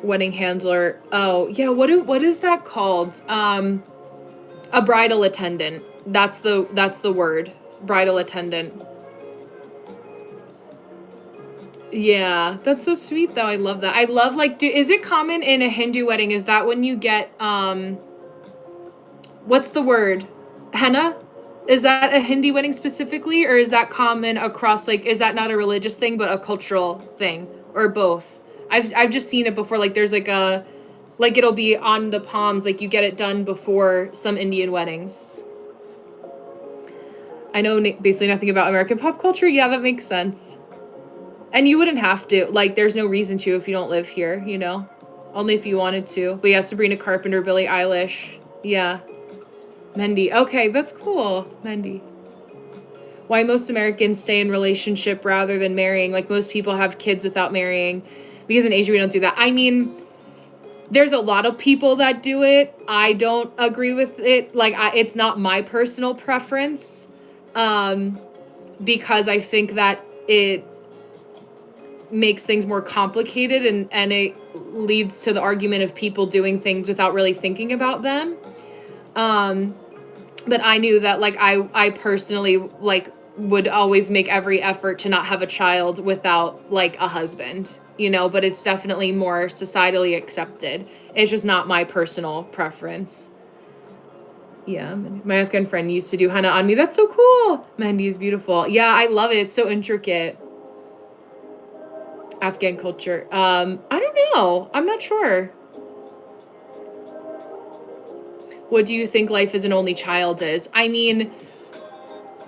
Wedding handler. Oh, yeah, what is that called? A bridal attendant. That's the word. Bridal attendant. Yeah, that's so sweet though. I love that. I love like is it common in a Hindu wedding? Is that when you get what's the word? Henna? Is that a Hindi wedding specifically, or is that common across, like, is that not a religious thing, but a cultural thing, or both? I've just seen it before, like, there's, like, it'll be on the palms, like, you get it done before some Indian weddings. I know basically nothing about American pop culture. Yeah, that makes sense. And you wouldn't have to. Like, there's no reason to if you don't live here, you know? Only if you wanted to. But yeah, Sabrina Carpenter, Billie Eilish. Yeah. Mendy. Okay, that's cool. Mendy. Why most Americans stay in relationship rather than marrying. Like, most people have kids without marrying. Because in Asia, we don't do that. I mean, there's a lot of people that do it. I don't agree with it. Like, it's not my personal preference. Because I think that it makes things more complicated and it leads to the argument of people doing things without really thinking about them. But I knew that, like, I personally, like, would always make every effort to not have a child without, like, a husband, you know, but it's definitely more societally accepted. It's just not my personal preference. Yeah, my Afghan friend used to do henna on me. That's so cool. Mehndi is beautiful. Yeah, I love it. It's so intricate. Afghan culture. I don't know. I'm not sure. What do you think life as an only child is? I mean,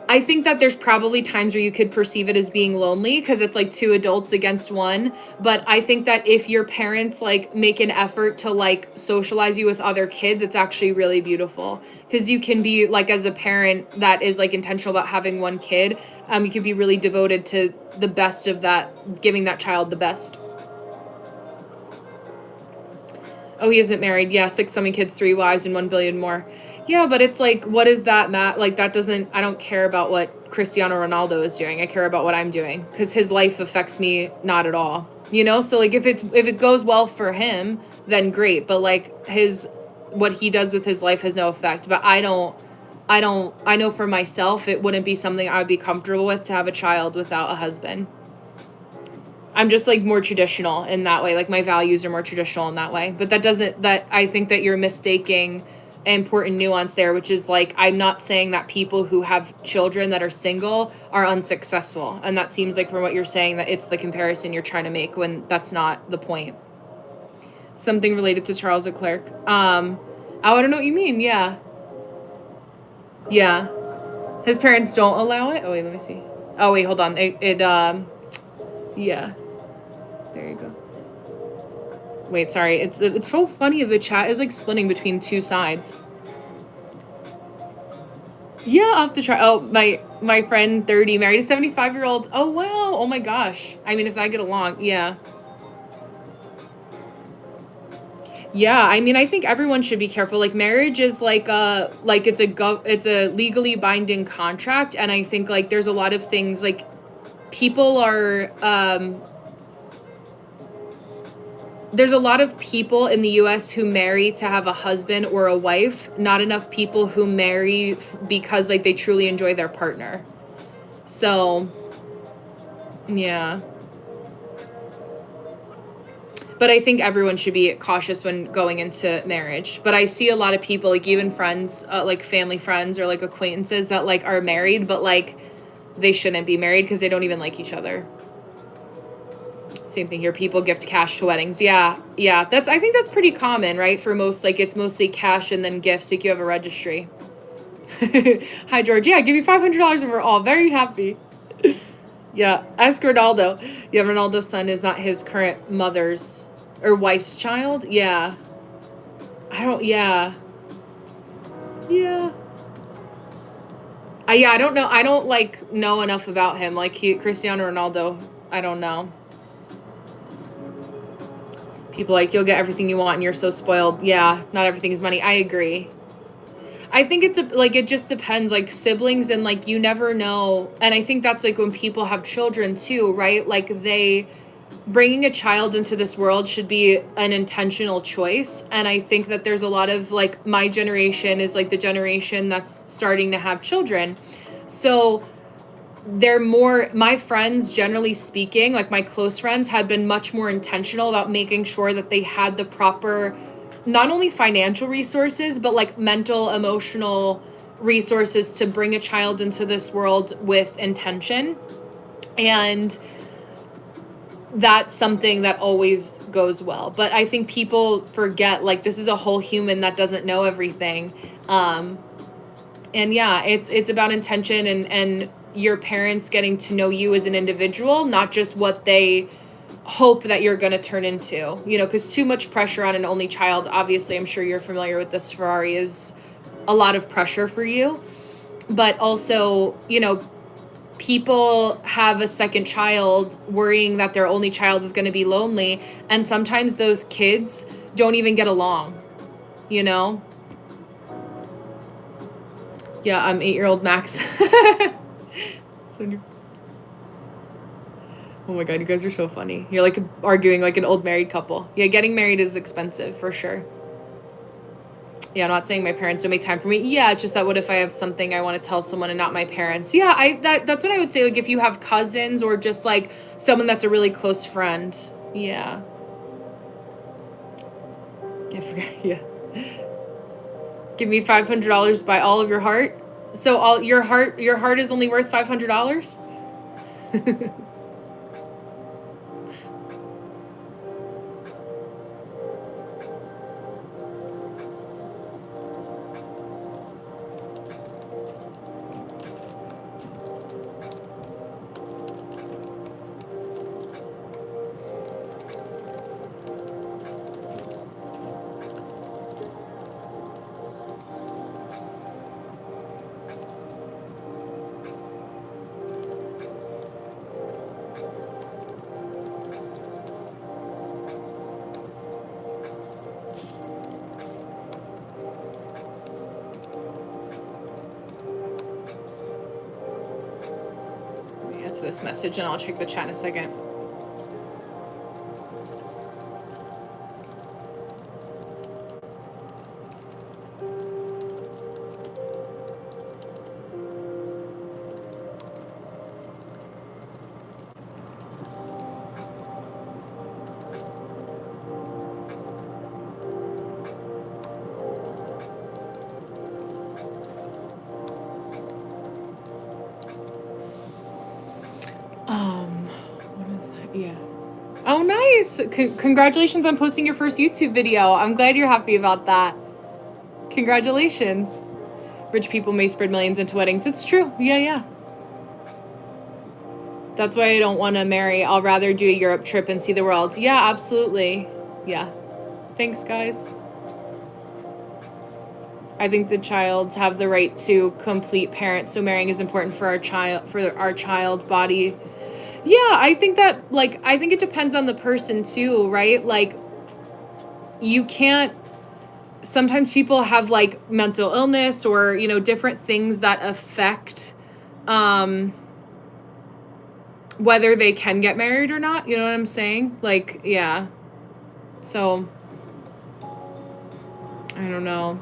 I think that there's probably times where you could perceive it as being lonely because it's like two adults against one. But I think that if your parents like make an effort to like socialize you with other kids, it's actually really beautiful because you can be like, as a parent that is like intentional about having one kid, you can be really devoted to the best of that, giving that child the best. Oh, he isn't married. Yeah, 6 something kids, 3 wives, and 1 billion more. Yeah, but it's like, what is that, Matt? Like, that doesn't, I don't care about what Cristiano Ronaldo is doing. I care about what I'm doing because his life affects me not at all. You know, so like if it goes well for him, then great. But like what he does with his life has no effect. But I know for myself, it wouldn't be something I would be comfortable with to have a child without a husband. I'm just like more traditional in that way. Like my values are more traditional in that way. But I think that you're mistaking an important nuance there, which is like, I'm not saying that people who have children that are single are unsuccessful. And that seems like from what you're saying that it's the comparison you're trying to make when that's not the point. Something related to Charles Leclerc. I don't know what you mean. Yeah. Yeah. His parents don't allow it. Oh, wait, let me see. Oh, wait, hold on. Yeah. There you go. Wait, sorry. It's so funny. The chat is like splitting between two sides. Yeah, I'll have to try. Oh, my friend 30 married a 75-year-old. Oh, wow. Oh my gosh. I mean, if I get along, yeah. Yeah, I mean, I think everyone should be careful. Like marriage is like it's a legally binding contract, and I think like there's a lot of things like people are there's a lot of people in the US who marry to have a husband or a wife, not enough people who marry because like they truly enjoy their partner. So, yeah. But I think everyone should be cautious when going into marriage. But I see a lot of people, like even friends, like family friends or like acquaintances that like are married, but like they shouldn't be married because they don't even like each other. Same thing here. People gift cash to weddings. Yeah. Yeah. I think that's pretty common, right? For most, like it's mostly cash and then gifts. Like you have a registry. Hi, George. Yeah. Give me $500 and we're all very happy. Yeah. Ask Ronaldo. Yeah. Ronaldo's son is not his current mother's or wife's child. Yeah. Yeah. Yeah. Yeah, I don't know. I don't like know enough about him. Like Cristiano Ronaldo, I don't know. People like, you'll get everything you want and you're so spoiled. Yeah, not everything is money. I agree. I think it just depends, like siblings and like you never know. And I think that's like when people have children too, right? Like bringing a child into this world should be an intentional choice. And I think that there's a lot of like my generation is like the generation that's starting to have children. So my friends, generally speaking, like my close friends, have been much more intentional about making sure that they had the proper, not only financial resources, but like mental, emotional resources to bring a child into this world with intention. And that's something that always goes well. But I think people forget, like, this is a whole human that doesn't know everything. And yeah, it's about intention and your parents getting to know you as an individual, not just what they hope that you're going to turn into, because too much pressure on an only child. Obviously, I'm sure you're familiar with this, Ferrari, is a lot of pressure for you. But also, people have a second child worrying that their only child is going to be lonely. And sometimes those kids don't even get along, Yeah, I'm 8-year-old Max. Oh my God, you guys are so funny. You're like arguing like an old married couple. Yeah, getting married is expensive for sure. Yeah, I'm not saying my parents don't make time for me. Yeah, it's just that what if I have something I want to tell someone and not my parents? Yeah, that's what I would say. Like if you have cousins or just like someone that's a really close friend. Yeah. Can't forget. Yeah. Give me $500 by all of your heart. So all your heart is only worth $500? This message and I'll check the chat in a second. What is that? Yeah. Oh, nice. Congratulations on posting your first YouTube video. I'm glad you're happy about that. Congratulations. Rich people may spread millions into weddings. It's true. Yeah. That's why I don't want to marry. I'll rather do a Europe trip and see the world. Yeah, absolutely. Yeah. Thanks, guys. I think the childs have the right to complete parents, so marrying is important for our child body. Yeah, I think that, like, I think it depends on the person too, right? Like, you can't, sometimes people have like mental illness or, you know, different things that affect whether they can get married or not. You know what I'm saying? Like, yeah. So, I don't know.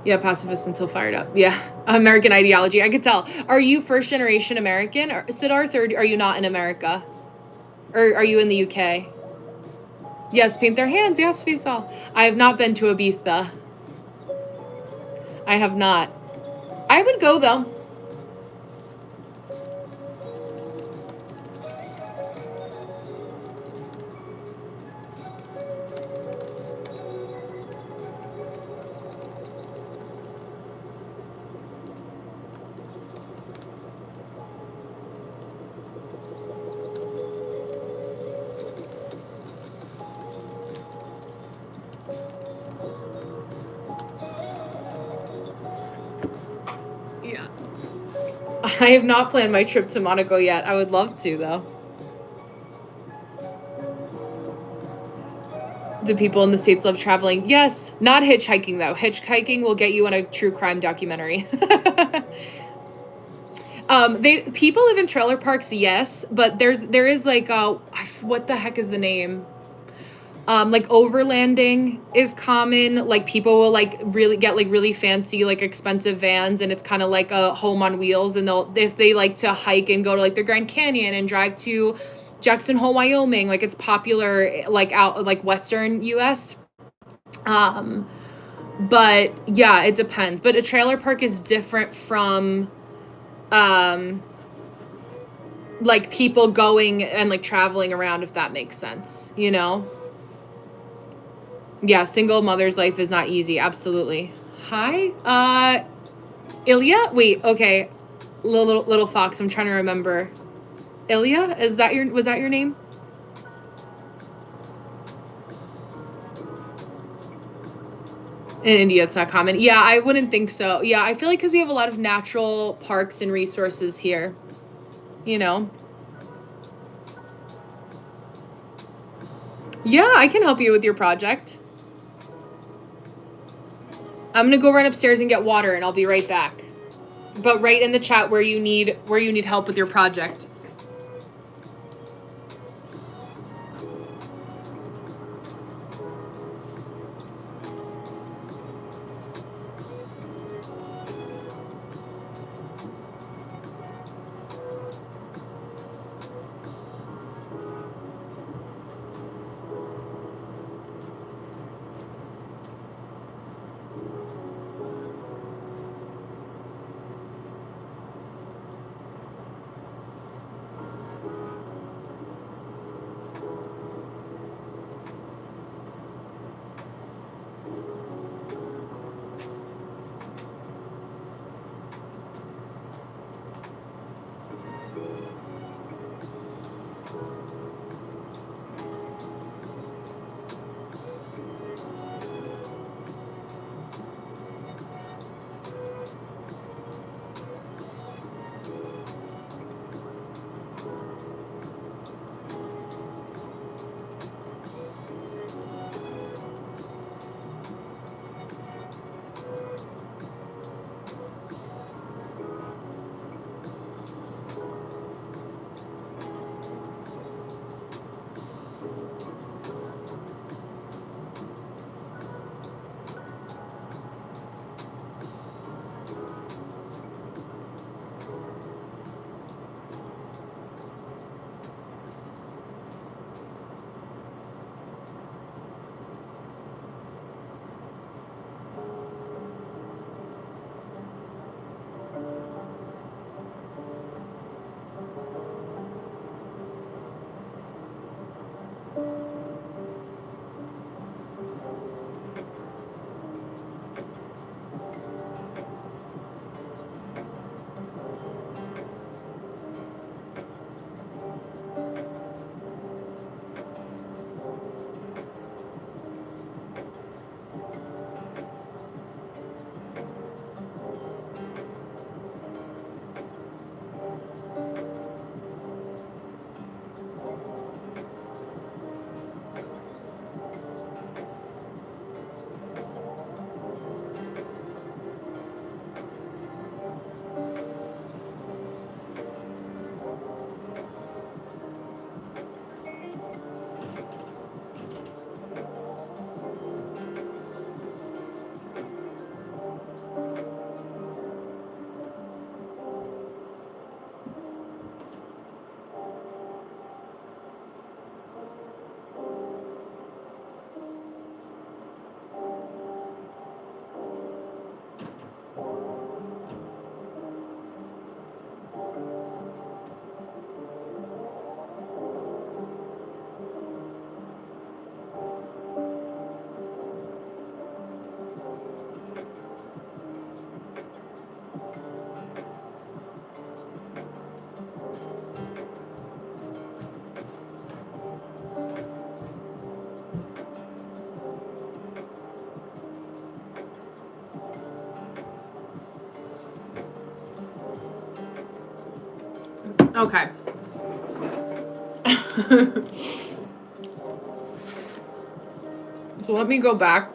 Yeah, pacifist until fired up. Yeah, American ideology. I could tell. Are you first generation American? Or Sidar, third? Are you not in America? Or are you in the UK? Yes, paint their hands. Yes, Faisal. I have not been to Ibiza. I have not. I would go though. Yeah. I have not planned my trip to Monaco yet. I would love to though. Do people in the States love traveling? Yes. Not hitchhiking though. Hitchhiking will get you on a true crime documentary. People live in trailer parks, yes, but there is like what the heck is the name? Like overlanding is common. Like people will like really get like really fancy, like expensive vans, and it's kind of like a home on wheels. And if they like to hike and go to like the Grand Canyon and drive to Jackson Hole, Wyoming, like it's popular like out like Western US. But yeah, it depends. But a trailer park is different from like people going and like traveling around, if that makes sense, you know? Yeah, single mother's life is not easy. Absolutely. Hi, Ilya. Wait, okay. Little fox. I'm trying to remember. Ilya, was that your name? In India, it's not common. Yeah, I wouldn't think so. Yeah, I feel like because we have a lot of natural parks and resources here, you know? Yeah, I can help you with your project. I'm gonna go run upstairs and get water, and I'll be right back. But write in the chat where you need help with your project. Okay. So let me go back.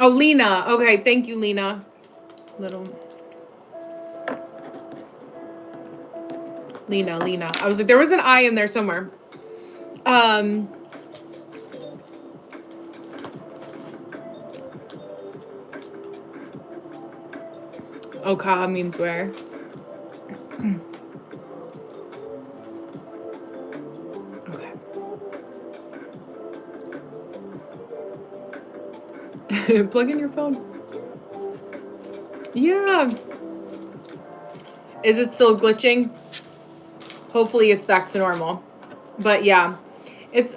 Oh, Lena. Okay, thank you, Lena. Little Lena. I was like, there was an I in there somewhere. Okaha means where? Okay. Plug in your phone. Yeah. Is it still glitching? Hopefully it's back to normal. But yeah.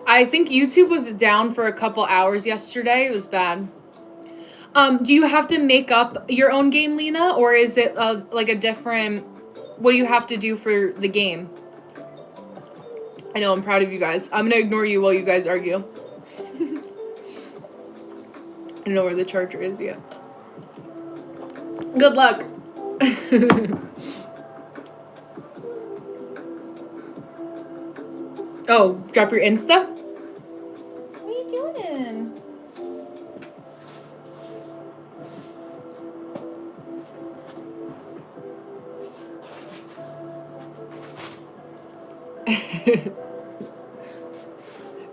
I think YouTube was down for a couple hours yesterday. It was bad. Do you have to make up your own game, Lena? Or is it like a different... What do you have to do for the game? I know, I'm proud of you guys. I'm gonna ignore you while you guys argue. I don't know where the charger is yet. Good luck. Oh, drop your Insta? What are you doing?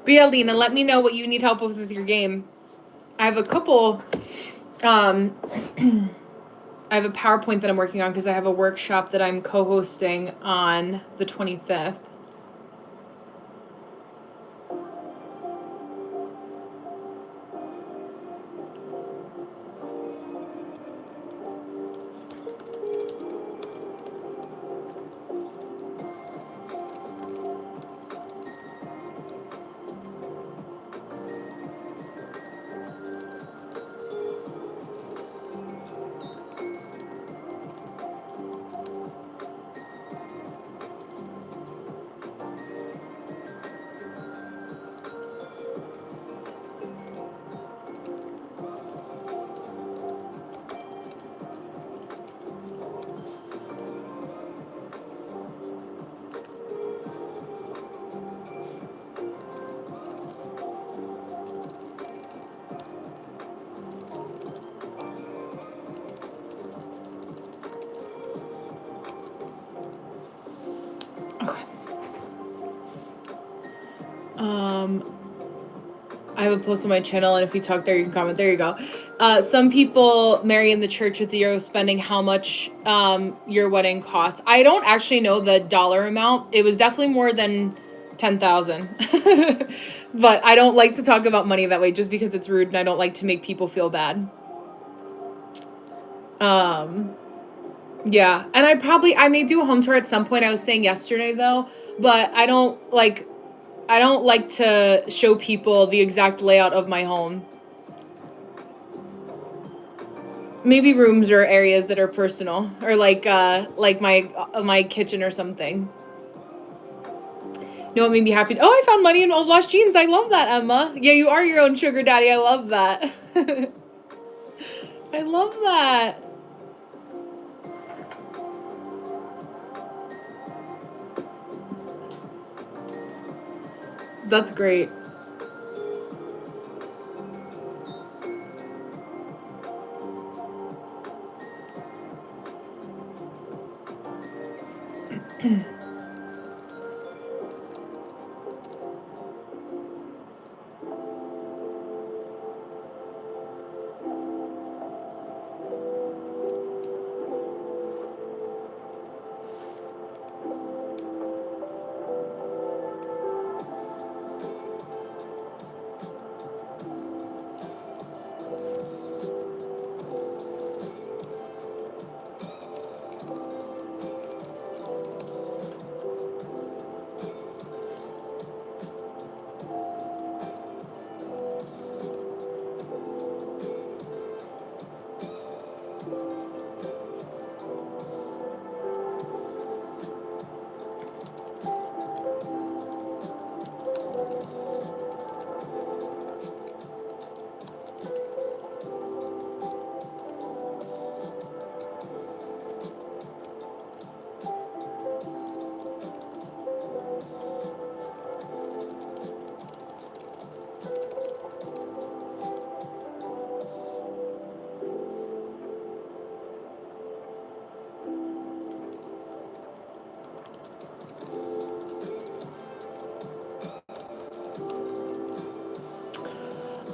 Lena, let me know what you need help with your game. I have a couple, I have a PowerPoint that I'm working on because I have a workshop that I'm co-hosting on the 25th. I have a post on my channel, and if you talk there, you can comment. There you go. Some people marry in the church with zero spending. How much your wedding costs? I don't actually know the dollar amount. It was definitely more than 10,000. But I don't like to talk about money that way just because it's rude, and I don't like to make people feel bad. Yeah, and I may do a home tour at some point. I was saying yesterday though, but I don't like to show people the exact layout of my home. Maybe rooms or areas that are personal, or like my kitchen or something. You know what made me happy? Oh, I found money in old wash jeans. I love that, Emma. Yeah, you are your own sugar daddy. I love that. I love that. That's great.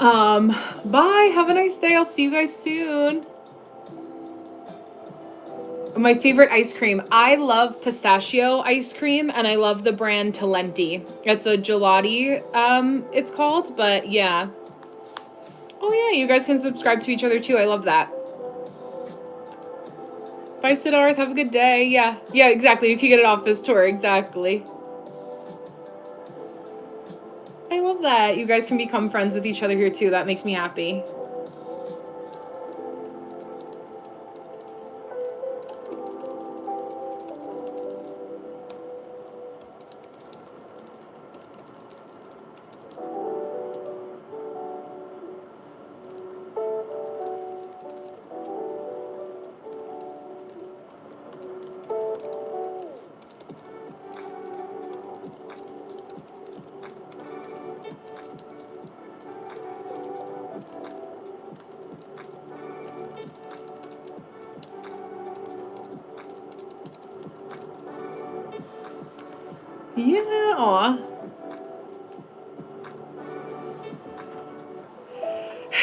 Bye. Have a nice day. I'll see you guys soon. My favorite ice cream. I love pistachio ice cream, and I love the brand Talenti. It's a gelati, it's called, but yeah. Oh yeah, you guys can subscribe to each other too. I love that. Bye, Siddharth. Have a good day. Yeah, exactly. You can get it off this tour. Exactly. I love that. You guys can become friends with each other here too. That makes me happy. Yeah, aw.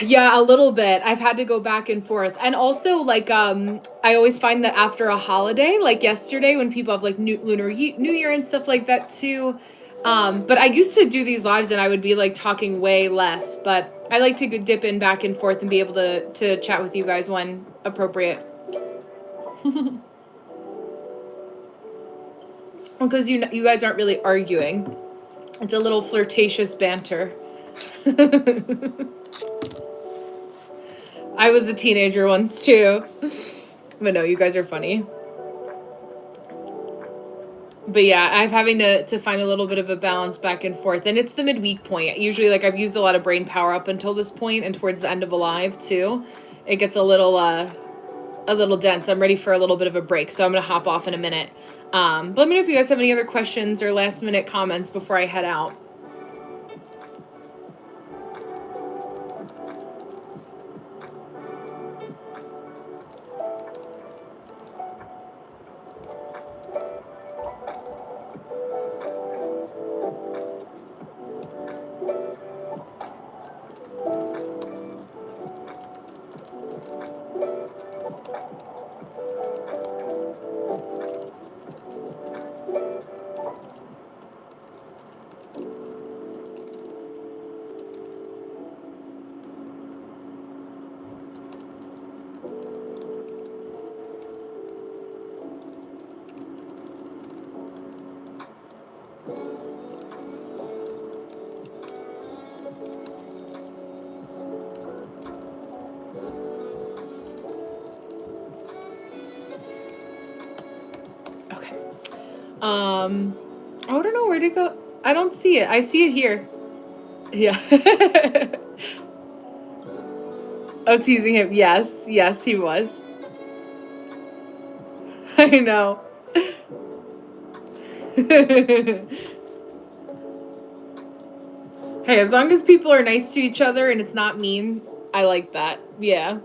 Yeah, a little bit. I've had to go back and forth. And also, like, I always find that after a holiday, like yesterday when people have like Lunar New Year and stuff like that too. But I used to do these lives and I would be like talking way less, but I like to dip in back and forth and be able to chat with you guys when appropriate. Because you guys aren't really arguing. It's a little flirtatious banter. I was a teenager once too. But no, you guys are funny. But yeah, I'm having to find a little bit of a balance back and forth. And it's the midweek point. Usually, like, I've used a lot of brain power up until this point and towards the end of a live too. It gets a little dense. I'm ready for a little bit of a break, so I'm gonna hop off in a minute. But let me know if you guys have any other questions or last minute comments before I head out. Okay. I don't know where to go. I don't see it. I see it here. Yeah. Oh, teasing him. Yes, he was. I know. Hey, as long as people are nice to each other and it's not mean, I like that. Yeah.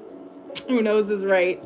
Who knows is right.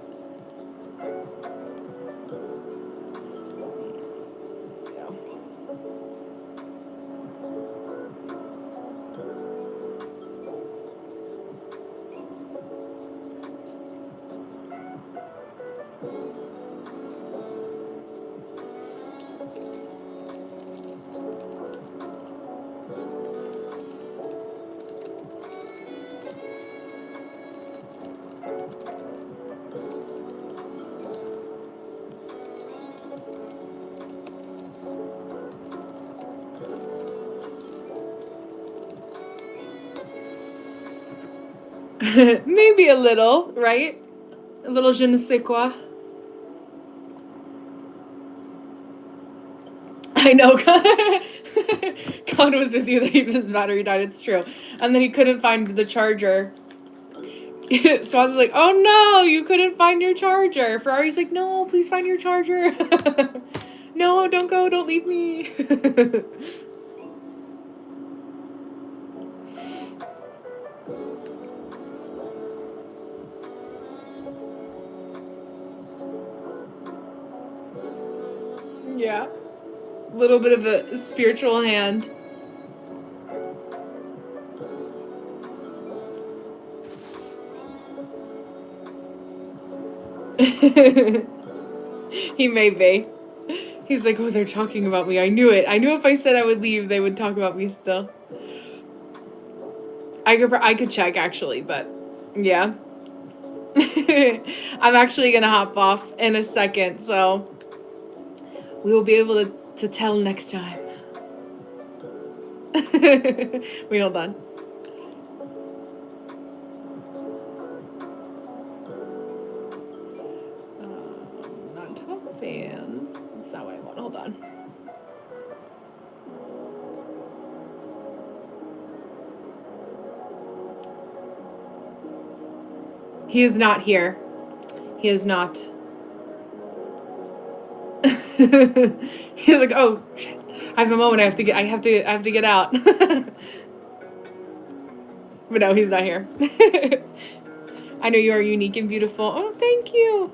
Maybe a little, right? A little je ne sais quoi. I know. God was with you that his battery died. It's true. And then he couldn't find the charger. So I was like, oh no, you couldn't find your charger. Ferrari's like, no, please find your charger. No, don't go. Don't leave me. Yeah. A little bit of a spiritual hand. He may be. He's like, oh, they're talking about me. I knew it. I knew if I said I would leave, they would talk about me still. I could check actually, but yeah. I'm actually gonna hop off in a second, so we will be able to tell next time. Wait, hold on. Not top fans. That's not what I want. Hold on. He is not here. He is not. He's like, oh shit. I have a moment. I have to get out. But no, he's not here. I know you are unique and beautiful. Oh, thank you.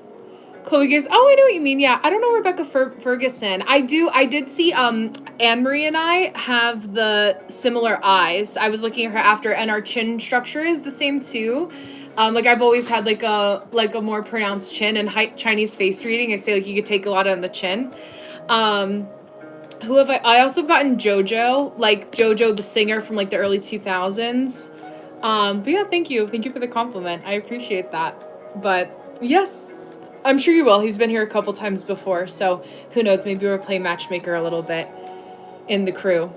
Chloe goes, oh, I know what you mean. Yeah, I don't know Rebecca Ferguson. I did see Anne-Marie and I have the similar eyes. I was looking at her after, and our chin structure is the same too. Like I've always had like a more pronounced chin, and Chinese face reading, I say like you could take a lot on the chin. Who have I also have gotten JoJo, like JoJo the singer from like the early 2000s. But yeah, thank you for the compliment. I appreciate that. But yes, I'm sure you will. He's been here a couple times before, so who knows? Maybe we'll play matchmaker a little bit in the crew.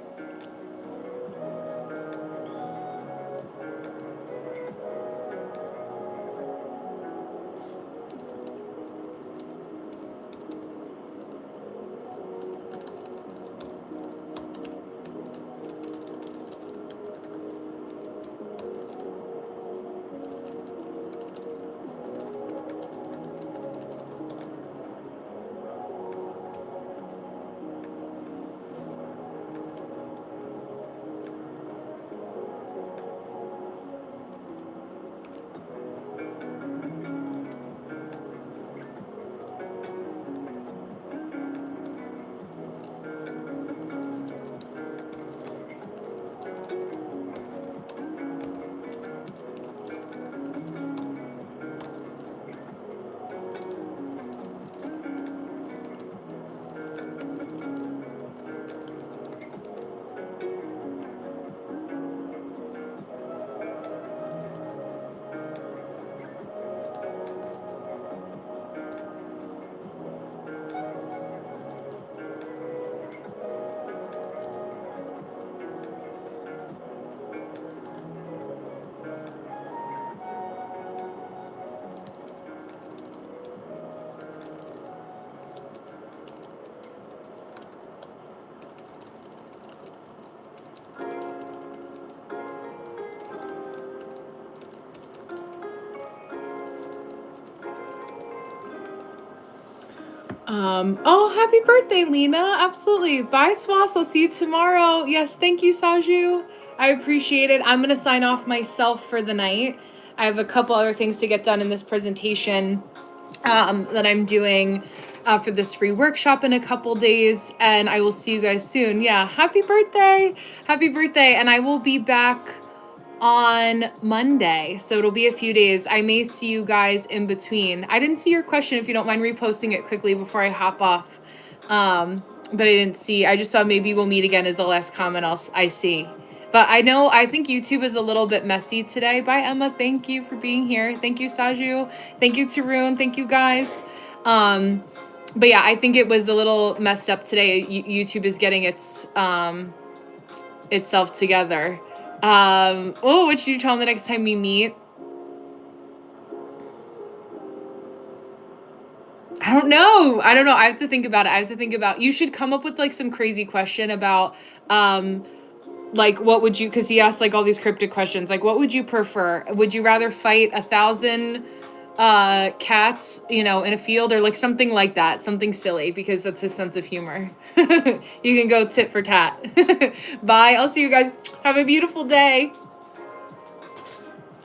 Oh, happy birthday, Lena. Absolutely. Bye, Swas. I'll see you tomorrow. Yes, thank you, Saju. I appreciate it. I'm going to sign off myself for the night. I have a couple other things to get done in this presentation that I'm doing for this free workshop in a couple days, and I will see you guys soon. Yeah, happy birthday. Happy birthday. And I will be back on Monday, so it'll be a few days. I may see you guys in between. I didn't see your question. If you don't mind reposting it quickly before I hop off, but I didn't see. I just saw maybe we'll meet again is the last comment I see. But I think YouTube is a little bit messy today. Bye, Emma. Thank you for being here. Thank you, Saju. Thank you, Tarun. Thank you, guys. But yeah, I think it was a little messed up today. YouTube is getting itself together. What should you tell them the next time we meet? I don't know. I have to think about it. You should come up with like some crazy question about, like what would you, because he asked like all these cryptic questions, like what would you prefer? Would you rather fight 1,000 cats, in a field, or like something like that, something silly, because that's his sense of humor. You can go tit for tat. Bye. I'll see you guys. Have a beautiful day.